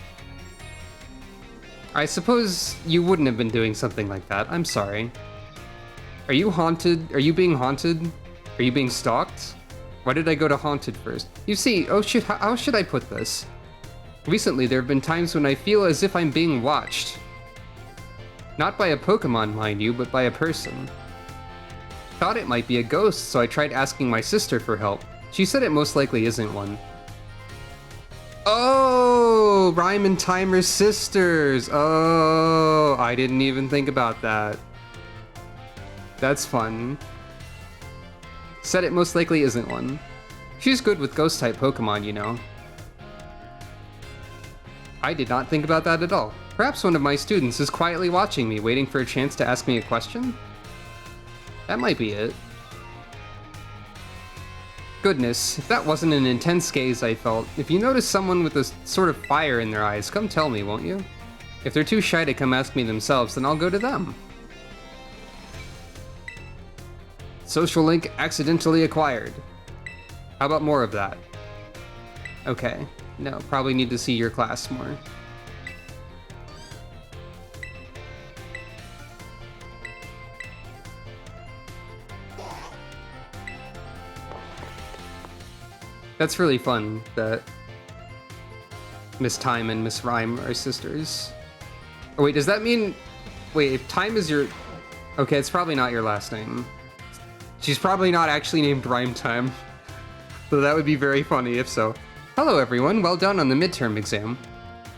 I suppose you wouldn't have been doing something like that. I'm sorry. Are you haunted? Are you being haunted? Are you being stalked? Why did I go to haunted first? You see, oh shit, how should I put this? Recently, there have been times when I feel as if I'm being watched. Not by a Pokemon, mind you, but by a person. Thought it might be a ghost, so I tried asking my sister for help. She said it most likely isn't one. Oh, Rhyme and Timer's sisters. Oh, I didn't even think about that. That's fun. Said it most likely isn't one. She's good with ghost-type Pokemon, you know. I did not think about that at all. Perhaps one of my students is quietly watching me, waiting for a chance to ask me a question? That might be it. Goodness, if that wasn't an intense gaze I felt, if you notice someone with a sort of fire in their eyes, come tell me, won't you? If they're too shy to come ask me themselves, then I'll go to them. Social link accidentally acquired. How about more of that? Okay. No, probably need to see your class more. That's really fun that Miss Time and Miss Rhyme are sisters. Oh, wait, does that mean... Wait, if Time is your... Okay, it's probably not your last name. She's probably not actually named Rhyme Time. So that would be very funny if so. Hello everyone, well done on the midterm exam.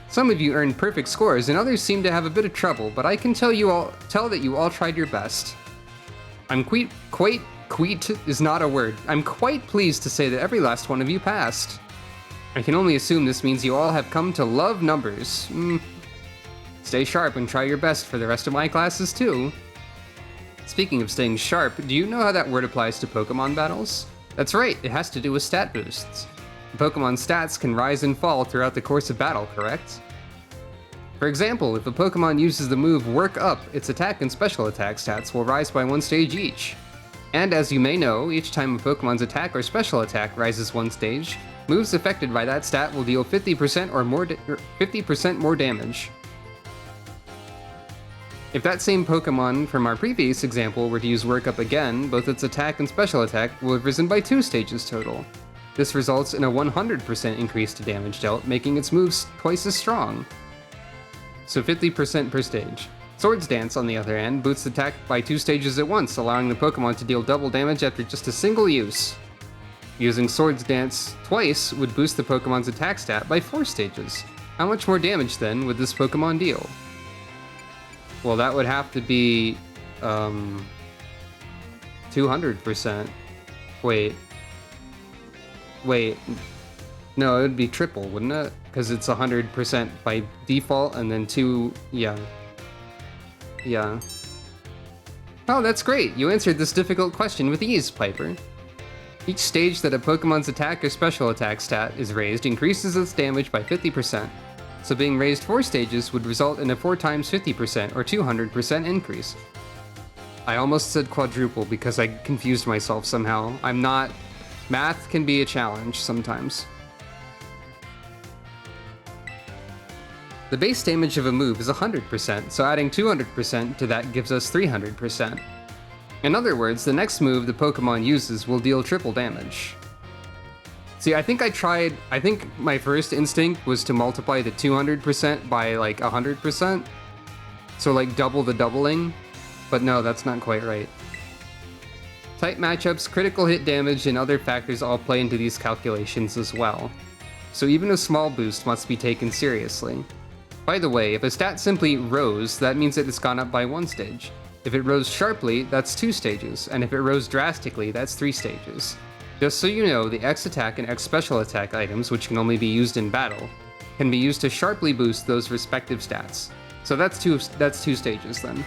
Some of you earned perfect scores and others seem to have a bit of trouble, but I can tell that you all tried your best. I'm quite is not a word. I'm quite pleased to say that every last one of you passed. I can only assume this means you all have come to love numbers. Stay sharp and try your best for the rest of my classes too. Speaking of staying sharp, do you know how that word applies to Pokemon battles? That's right, it has to do with stat boosts. Pokemon stats can rise and fall throughout the course of battle, correct? For example, if a Pokemon uses the move Work Up, its attack and special attack stats will rise by 1 stage each. And as you may know, each time a Pokemon's attack or special attack rises 1 stage, moves affected by that stat will deal 50% or more 50% more damage. If that same Pokemon from our previous example were to use Work Up again, both its attack and special attack will have risen by 2 stages total. This results in a 100% increase to damage dealt, making its moves twice as strong. So 50% per stage. Swords Dance, on the other hand, boosts attack by 2 stages at once, allowing the Pokemon to deal double damage after just a single use. Using Swords Dance twice would boost the Pokemon's attack stat by 4 stages. How much more damage, then, would this Pokemon deal? Well, that would have to be... 200%. Wait. No, it would be triple, wouldn't it? Because it's 100% by default, and then 2... Yeah. Oh, that's great! You answered this difficult question with ease, Piper. Each stage that a Pokemon's attack or special attack stat is raised increases its damage by 50%. So being raised 4 stages would result in a 4 times 50% or 200% increase. I almost said quadruple because I confused myself somehow. I'm not... Math can be a challenge sometimes. The base damage of a move is 100%, so adding 200% to that gives us 300%. In other words, the next move the Pokemon uses will deal triple damage. See, I think my first instinct was to multiply the 200% by like 100%. So like double the doubling, but no, that's not quite right. Type matchups, critical hit damage, and other factors all play into these calculations as well. So even a small boost must be taken seriously. By the way, if a stat simply rose, that means that it's gone up by 1 stage. If it rose sharply, that's 2 stages, and if it rose drastically, that's 3 stages. Just so you know, the X attack and X special attack items, which can only be used in battle, can be used to sharply boost those respective stats. So that's two stages then.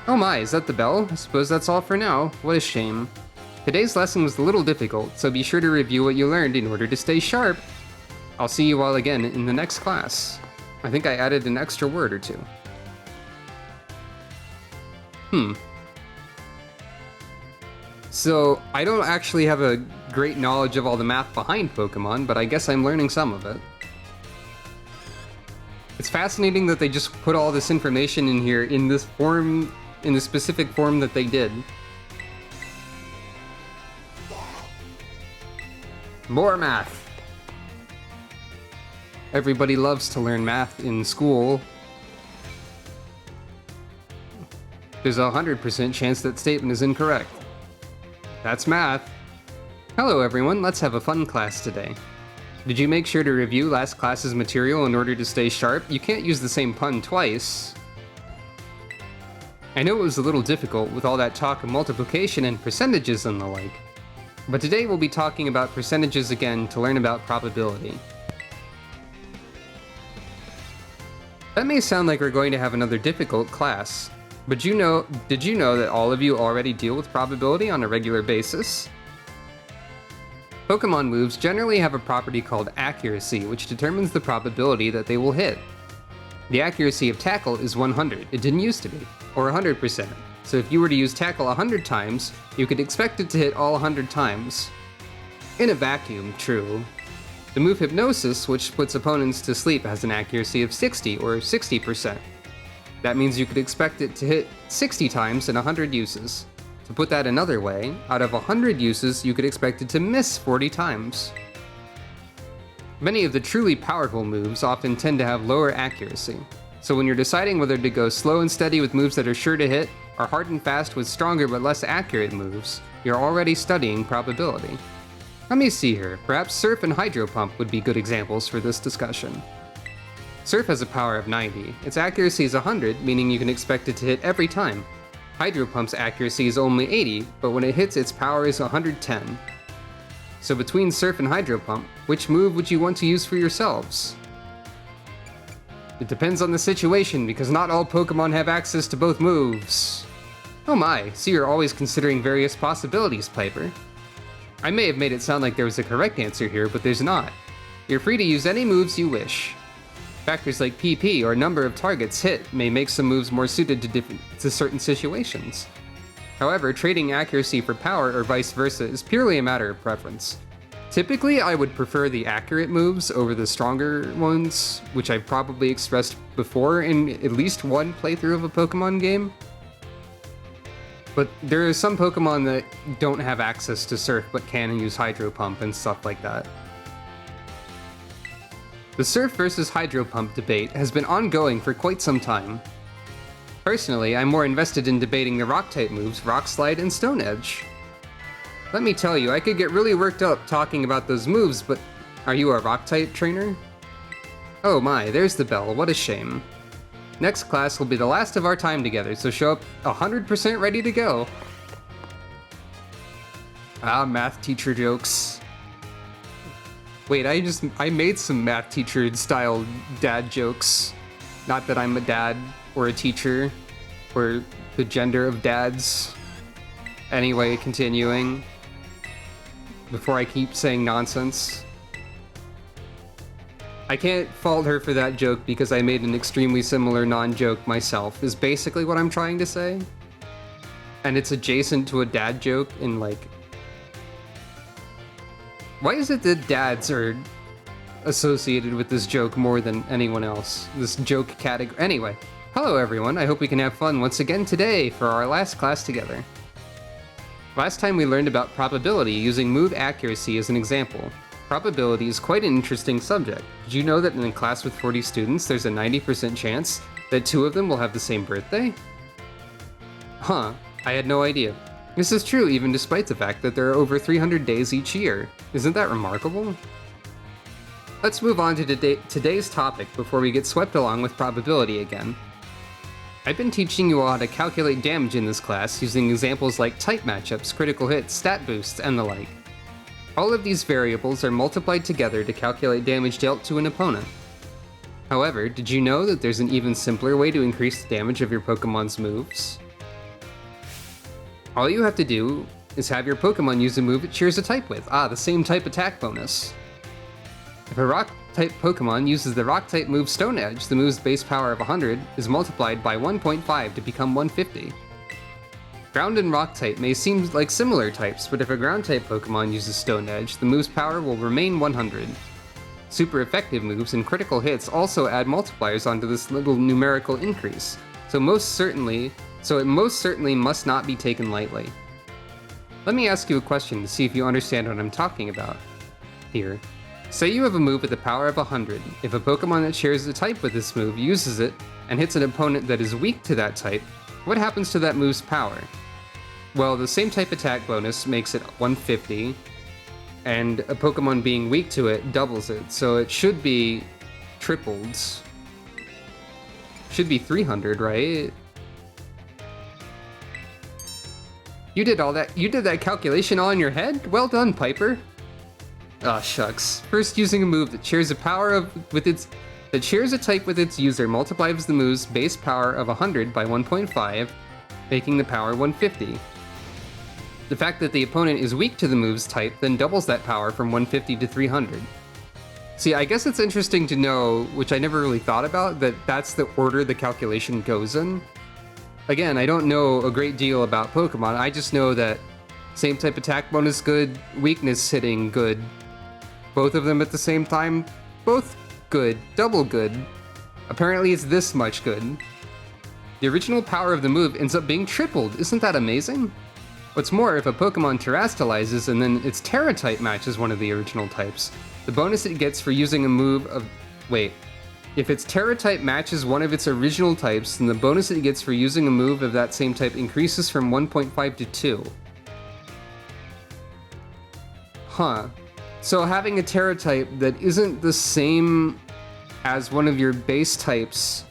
Oh my, is that the bell? I suppose that's all for now. What a shame. Today's lesson was a little difficult, so be sure to review what you learned in order to stay sharp. I'll see you all again in the next class. I think I added an extra word or 2. So, I don't actually have a great knowledge of all the math behind Pokemon, but I guess I'm learning some of it. It's fascinating that they just put all this information in here in this form, in the specific form that they did. More math! Everybody loves to learn math in school. There's a 100% chance that statement is incorrect. That's math. Hello everyone, let's have a fun class today. Did you make sure to review last class's material in order to stay sharp? You can't use the same pun twice. I know it was a little difficult with all that talk of multiplication and percentages and the like, but today we'll be talking about percentages again to learn about probability. That may sound like we're going to have another difficult class, but did you know that all of you already deal with probability on a regular basis? Pokemon moves generally have a property called accuracy, which determines the probability that they will hit. The accuracy of Tackle is 100, it didn't used to be, or 100%, So if you were to use Tackle 100 times, you could expect it to hit all 100 times. In a vacuum, true. The move Hypnosis, which puts opponents to sleep, has an accuracy of 60 or 60%. That means you could expect it to hit 60 times in 100 uses. To put that another way, out of 100 uses, you could expect it to miss 40 times. Many of the truly powerful moves often tend to have lower accuracy, so when you're deciding whether to go slow and steady with moves that are sure to hit, or hard and fast with stronger but less accurate moves, you're already studying probability. Let me see here, perhaps Surf and Hydro Pump would be good examples for this discussion. Surf has a power of 90, its accuracy is 100, meaning you can expect it to hit every time. Hydro Pump's accuracy is only 80, but when it hits its power is 110. So between Surf and Hydro Pump, which move would you want to use for yourselves? It depends on the situation, because not all Pokemon have access to both moves. Oh my, so you're always considering various possibilities, Piper. I may have made it sound like there was a correct answer here, but there's not. You're free to use any moves you wish. Factors like PP or number of targets hit may make some moves more suited to certain situations. However, trading accuracy for power or vice versa is purely a matter of preference. Typically, I would prefer the accurate moves over the stronger ones, which I've probably expressed before in at least one playthrough of a Pokemon game. But there are some Pokemon that don't have access to Surf but can use Hydro Pump and stuff like that. The Surf versus Hydro Pump debate has been ongoing for quite some time. Personally, I'm more invested in debating the Rock-type moves Rock Slide and Stone Edge. Let me tell you, I could get really worked up talking about those moves, but are you a Rock-type trainer? Oh my, there's the bell, what a shame. Next class will be the last of our time together, so show up 100% ready to go. Ah, math teacher jokes. Wait, I made some math teacher style dad jokes. Not that I'm a dad or a teacher or the gender of dads. Anyway, continuing. Before I keep saying nonsense. I can't fault her for that joke because I made an extremely similar non-joke myself, is basically what I'm trying to say. And it's adjacent to a dad joke in like... Why is it that dads are associated with this joke more than anyone else? This joke category... Anyway, hello everyone, I hope we can have fun once again today for our last class together. Last time we learned about probability using move accuracy as an example. Probability is quite an interesting subject. Did you know that in a class with 40 students, there's a 90% chance that 2 of them will have the same birthday? Huh, I had no idea. This is true even despite the fact that there are over 300 days each year. Isn't that remarkable? Let's move on to today's topic before we get swept along with probability again. I've been teaching you all how to calculate damage in this class using examples like type matchups, critical hits, stat boosts, and the like. All of these variables are multiplied together to calculate damage dealt to an opponent. However, did you know that there's an even simpler way to increase the damage of your Pokemon's moves? All you have to do is have your Pokemon use a move it shares a type with. Ah, the same type attack bonus. If a Rock-type Pokemon uses the Rock-type move Stone Edge, the move's base power of 100 is multiplied by 1.5 to become 150. Ground and Rock-type may seem like similar types, but if a Ground-type Pokemon uses Stone Edge, the move's power will remain 100. Super effective moves and critical hits also add multipliers onto this little numerical increase, so it most certainly must not be taken lightly. Let me ask you a question to see if you understand what I'm talking about. Here. Say you have a move with a power of 100. If a Pokemon that shares a type with this move uses it and hits an opponent that is weak to that type, what happens to that move's power? Well, the same type attack bonus makes it 150, and a Pokemon being weak to it doubles it, so it should be tripled. Should be 300, right? You did that calculation all in your head? Well done, Piper. Ah, shucks. First, using a move that shares a type with its user multiplies the move's base power of 100 by 1.5, making the power 150. The fact that the opponent is weak to the move's type then doubles that power from 150 to 300. See, I guess it's interesting to know, which I never really thought about, that that's the order the calculation goes in. Again, I don't know a great deal about Pokemon. I just know that same type attack bonus good, weakness hitting good. Both of them at the same time, both good, double good. Apparently it's this much good. The original power of the move ends up being tripled. Isn't that amazing? What's more, if a Pokemon terastallizes and then its Terra type matches one of the original types, the bonus it gets for using a move of... Wait. If its Terra type matches one of its original types, then the bonus it gets for using a move of that same type increases from 1.5 to 2. Huh. So having a Terra type that isn't the same as one of your base types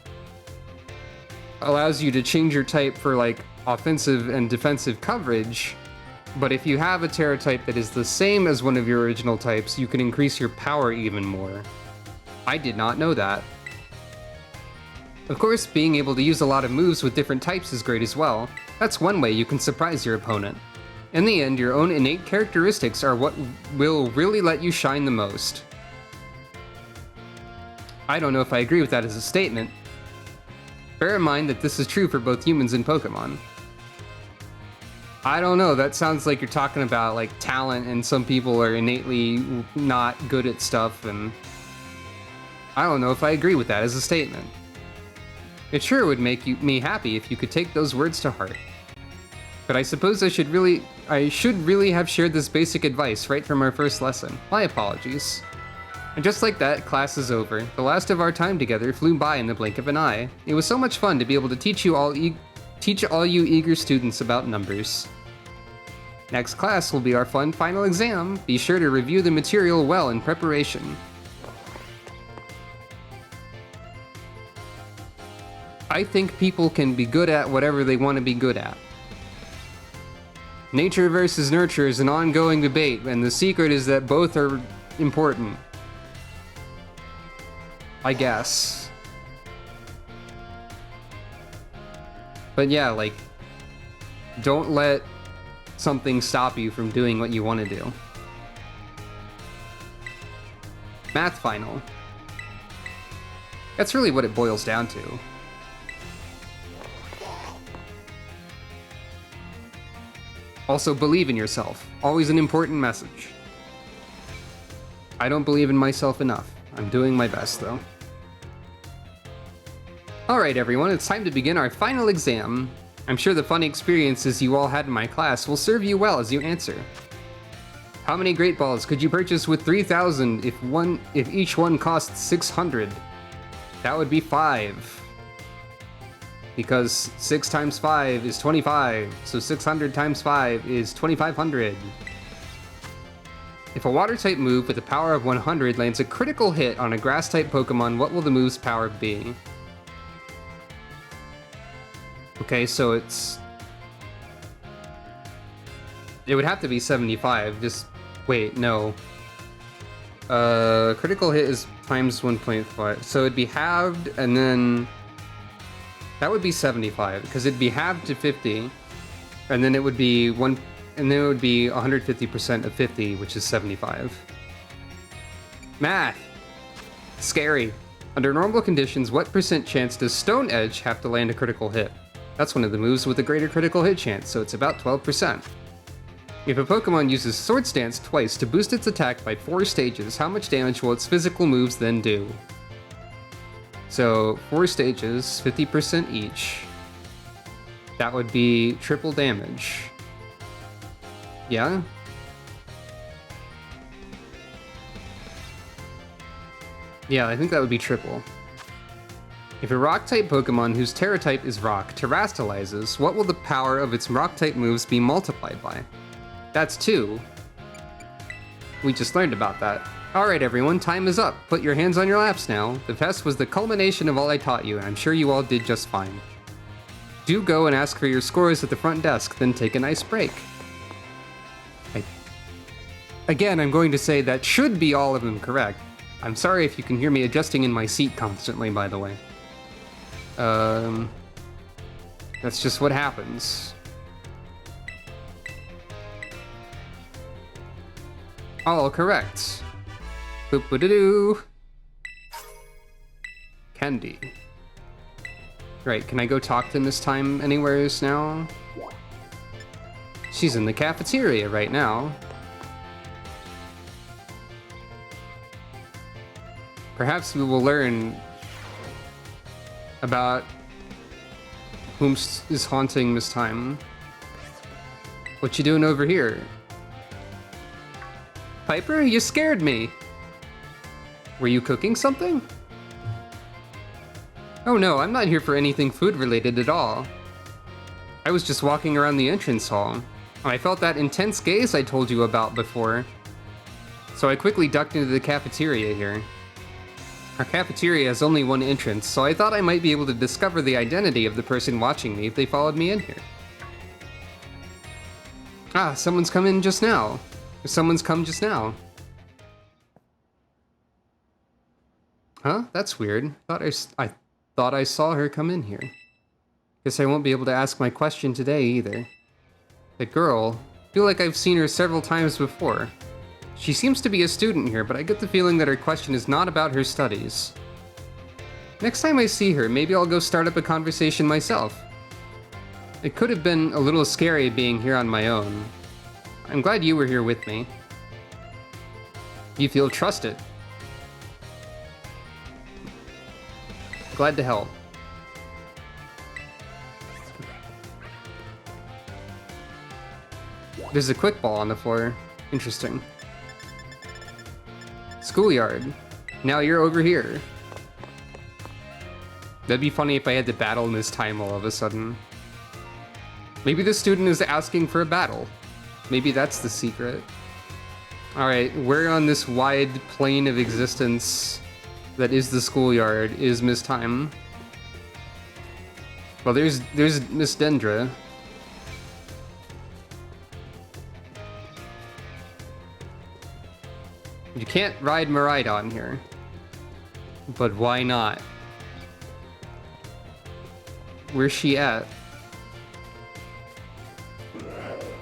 allows you to change your type for, like, offensive and defensive coverage, but if you have a Terra type that is the same as one of your original types, you can increase your power even more. I did not know that. Of course, being able to use a lot of moves with different types is great as well. That's one way you can surprise your opponent. In the end, your own innate characteristics are what will really let you shine the most. I don't know if I agree with that as a statement. Bear in mind that this is true for both humans and Pokemon. I don't know, that sounds like you're talking about, like, talent, and some people are innately not good at stuff, and I don't know if I agree with that as a statement. It sure would make me happy if you could take those words to heart. But I suppose I should really have shared this basic advice right from our first lesson. My apologies. And just like that, class is over. The last of our time together flew by in the blink of an eye. It was so much fun to be able to teach all you eager students about numbers. Next class will be our fun final exam. Be sure to review the material well in preparation. I think people can be good at whatever they want to be good at. Nature versus nurture is an ongoing debate, and the secret is that both are important. I guess. But yeah, like, don't let something stop you from doing what you want to do. Math final. That's really what it boils down to. Also, believe in yourself. Always an important message. I don't believe in myself enough. I'm doing my best, though. Alright everyone, it's time to begin our final exam. I'm sure the fun experiences you all had in my class will serve you well as you answer. How many Great Balls could you purchase with 3,000 if each one costs 600? That would be 5. Because 6 times 5 is 25, so 600 times 5 is 2,500. If a Water-type move with a power of 100 lands a critical hit on a Grass-type Pokemon, what will the move's power be? Okay, so it would have to be 75, just... wait, no. Critical hit is times 1.5, so it'd be halved, and then... that would be 75, because it'd be halved to 50, and then it would be 150% of 50, which is 75. Math! Scary. Under normal conditions, what percent chance does Stone Edge have to land a critical hit? That's one of the moves with a greater critical hit chance, so it's about 12%. If a Pokemon uses Swords Dance twice to boost its attack by 4 stages, how much damage will its physical moves then do? So, 4 stages, 50% each. That would be triple damage. Yeah? Yeah, I think that would be triple. If a Rock-type Pokemon whose Terra type is Rock terastallizes, what will the power of its Rock-type moves be multiplied by? That's 2. We just learned about that. Alright everyone, time is up. Put your hands on your laps now. The test was the culmination of all I taught you, and I'm sure you all did just fine. Do go and ask for your scores at the front desk, then take a nice break. Again, I'm going to say that should be all of them correct. I'm sorry if you can hear me adjusting in my seat constantly, by the way. That's just what happens. All correct. Boop-a-doo-doo. Candy. Right, can I go talk to Miss Time anywheres now? She's in the cafeteria right now. Perhaps we will learn about whom is haunting Miss Time. What you doing over here? Piper, you scared me. Were you cooking something? Oh no, I'm not here for anything food related at all. I was just walking around the entrance hall. I felt that intense gaze I told you about before. So I quickly ducked into the cafeteria here. Our cafeteria has only one entrance, so I thought I might be able to discover the identity of the person watching me if they followed me in here. Ah, someone's come in just now. Someone's come just now. Huh? That's weird. I thought I saw her come in here. Guess I won't be able to ask my question today either. The girl, I feel like I've seen her several times before. She seems to be a student here, but I get the feeling that her question is not about her studies. Next time I see her, maybe I'll go start up a conversation myself. It could have been a little scary being here on my own. I'm glad you were here with me. You feel trusted. Glad to help. There's a quick ball on the floor. Interesting. Schoolyard. Now you're over here. That'd be funny if I had to battle Miss Time all of a sudden. Maybe the student is asking for a battle. Maybe that's the secret. Alright, where on this wide plane of existence that is the schoolyard is Miss Time? Well, there's Miss Dendra. You can't ride Miraidon here. But why not? Where's she at?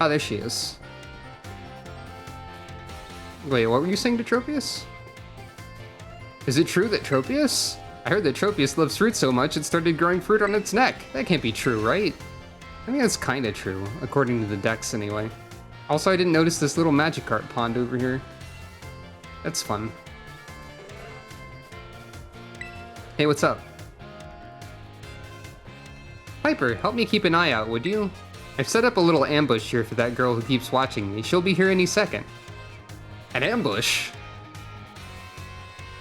Oh, there she is. Wait, what were you saying to Tropius? Is it true that Tropius? I heard that Tropius loves fruit so much it started growing fruit on its neck. That can't be true, right? I think that's kinda true, according to the Dex anyway. Also, I didn't notice this little Magikarp pond over here. That's fun. Hey, what's up? Piper, help me keep an eye out, would you? I've set up a little ambush here for that girl who keeps watching me. She'll be here any second. An ambush?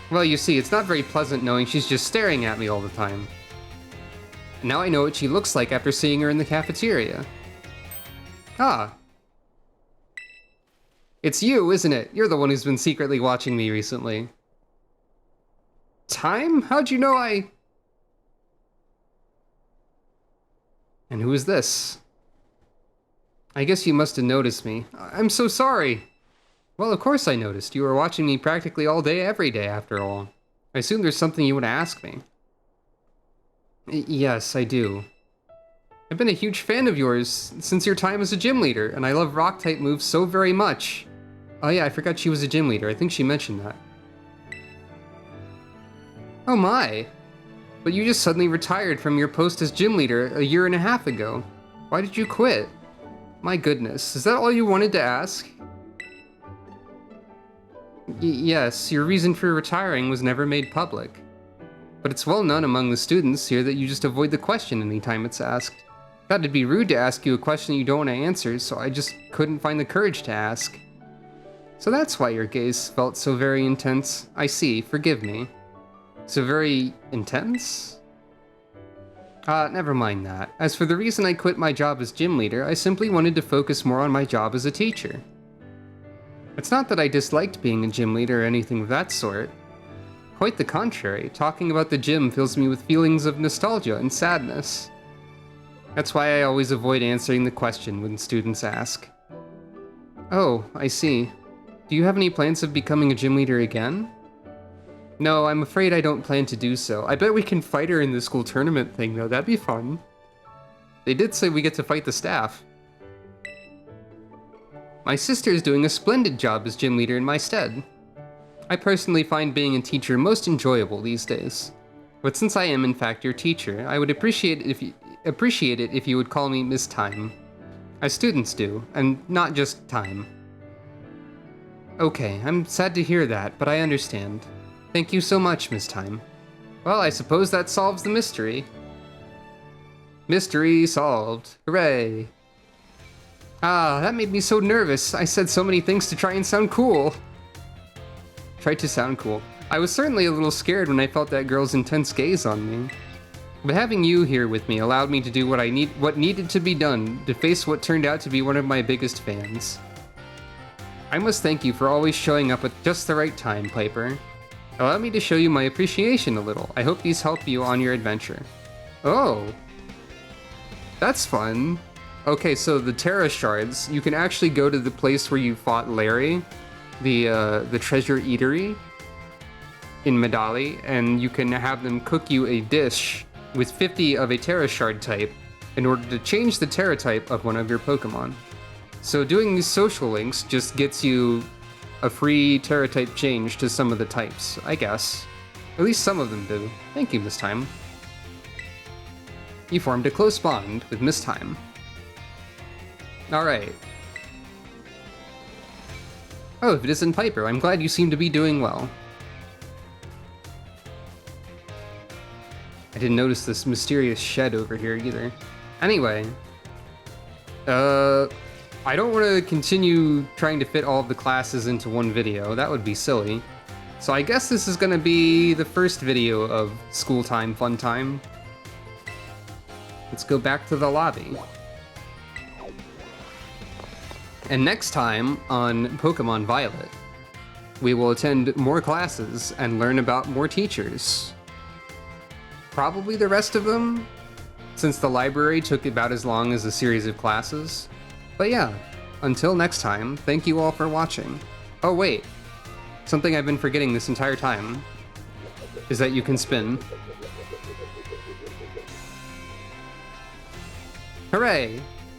Well, you see, it's not very pleasant knowing she's just staring at me all the time. Now I know what she looks like after seeing her in the cafeteria. Ah. It's you, isn't it? You're the one who's been secretly watching me recently. Time? How'd you know I... And who is this? I guess you must have noticed me. I'm so sorry. Well, of course I noticed. You were watching me practically all day, every day, after all. I assume there's something you want to ask me. Yes, I do. I've been a huge fan of yours since your time as a gym leader, and I love rock-type moves so very much. Oh yeah, I forgot she was a gym leader. I think she mentioned that. Oh my. But you just suddenly retired from your post as gym leader a year and a half ago. Why did you quit? My goodness, is that all you wanted to ask? Yes, your reason for retiring was never made public. But it's well known among the students here that you just avoid the question anytime it's asked. Thought it'd be rude to ask you a question you don't want to answer, so I just couldn't find the courage to ask. So that's why your gaze felt so very intense. I see, forgive me. So very intense? Never mind that. As for the reason I quit my job as gym leader, I simply wanted to focus more on my job as a teacher. It's not that I disliked being a gym leader or anything of that sort. Quite the contrary, talking about the gym fills me with feelings of nostalgia and sadness. That's why I always avoid answering the question when students ask. Oh, I see. Do you have any plans of becoming a gym leader again? No, I'm afraid I don't plan to do so. I bet we can fight her in the school tournament thing though, that'd be fun. They did say we get to fight the staff. My sister is doing a splendid job as gym leader in my stead. I personally find being a teacher most enjoyable these days. But since I am in fact your teacher, I would appreciate it if you would call me Miss Time. As students do, and not just Time. Okay, I'm sad to hear that, but I understand. Thank you so much, Miss Time. Well, I suppose that solves the mystery. Mystery solved. Hooray. Ah, that made me so nervous. I said so many things to try and sound cool. Tried to sound cool. I was certainly a little scared when I felt that girl's intense gaze on me. But having you here with me allowed me to do what needed to be done to face what turned out to be one of my biggest fans. I must thank you for always showing up at just the right time, Piper. Allow me to show you my appreciation a little. I hope these help you on your adventure. Oh. That's fun. Okay, so the Terra Shards, you can actually go to the place where you fought Larry, the treasure eatery in Medali, and you can have them cook you a dish with 50 of a Terra Shard type in order to change the Terra type of one of your Pokemon. So doing these social links just gets you a free Terra type change to some of the types, I guess. At least some of them do. Thank you, Miss Time. You formed a close bond with Miss Time. Alright. Oh, if it isn't Piper, I'm glad you seem to be doing well. I didn't notice this mysterious shed over here either. Anyway. I don't want to continue trying to fit all of the classes into one video. That would be silly. So I guess this is going to be the first video of School Time Fun Time. Let's go back to the lobby. And next time on Pokemon Violet, we will attend more classes and learn about more teachers. Probably the rest of them, since the library took about as long as a series of classes. But yeah, until next time, thank you all for watching. Oh wait, something I've been forgetting this entire time is that you can spin. Hooray!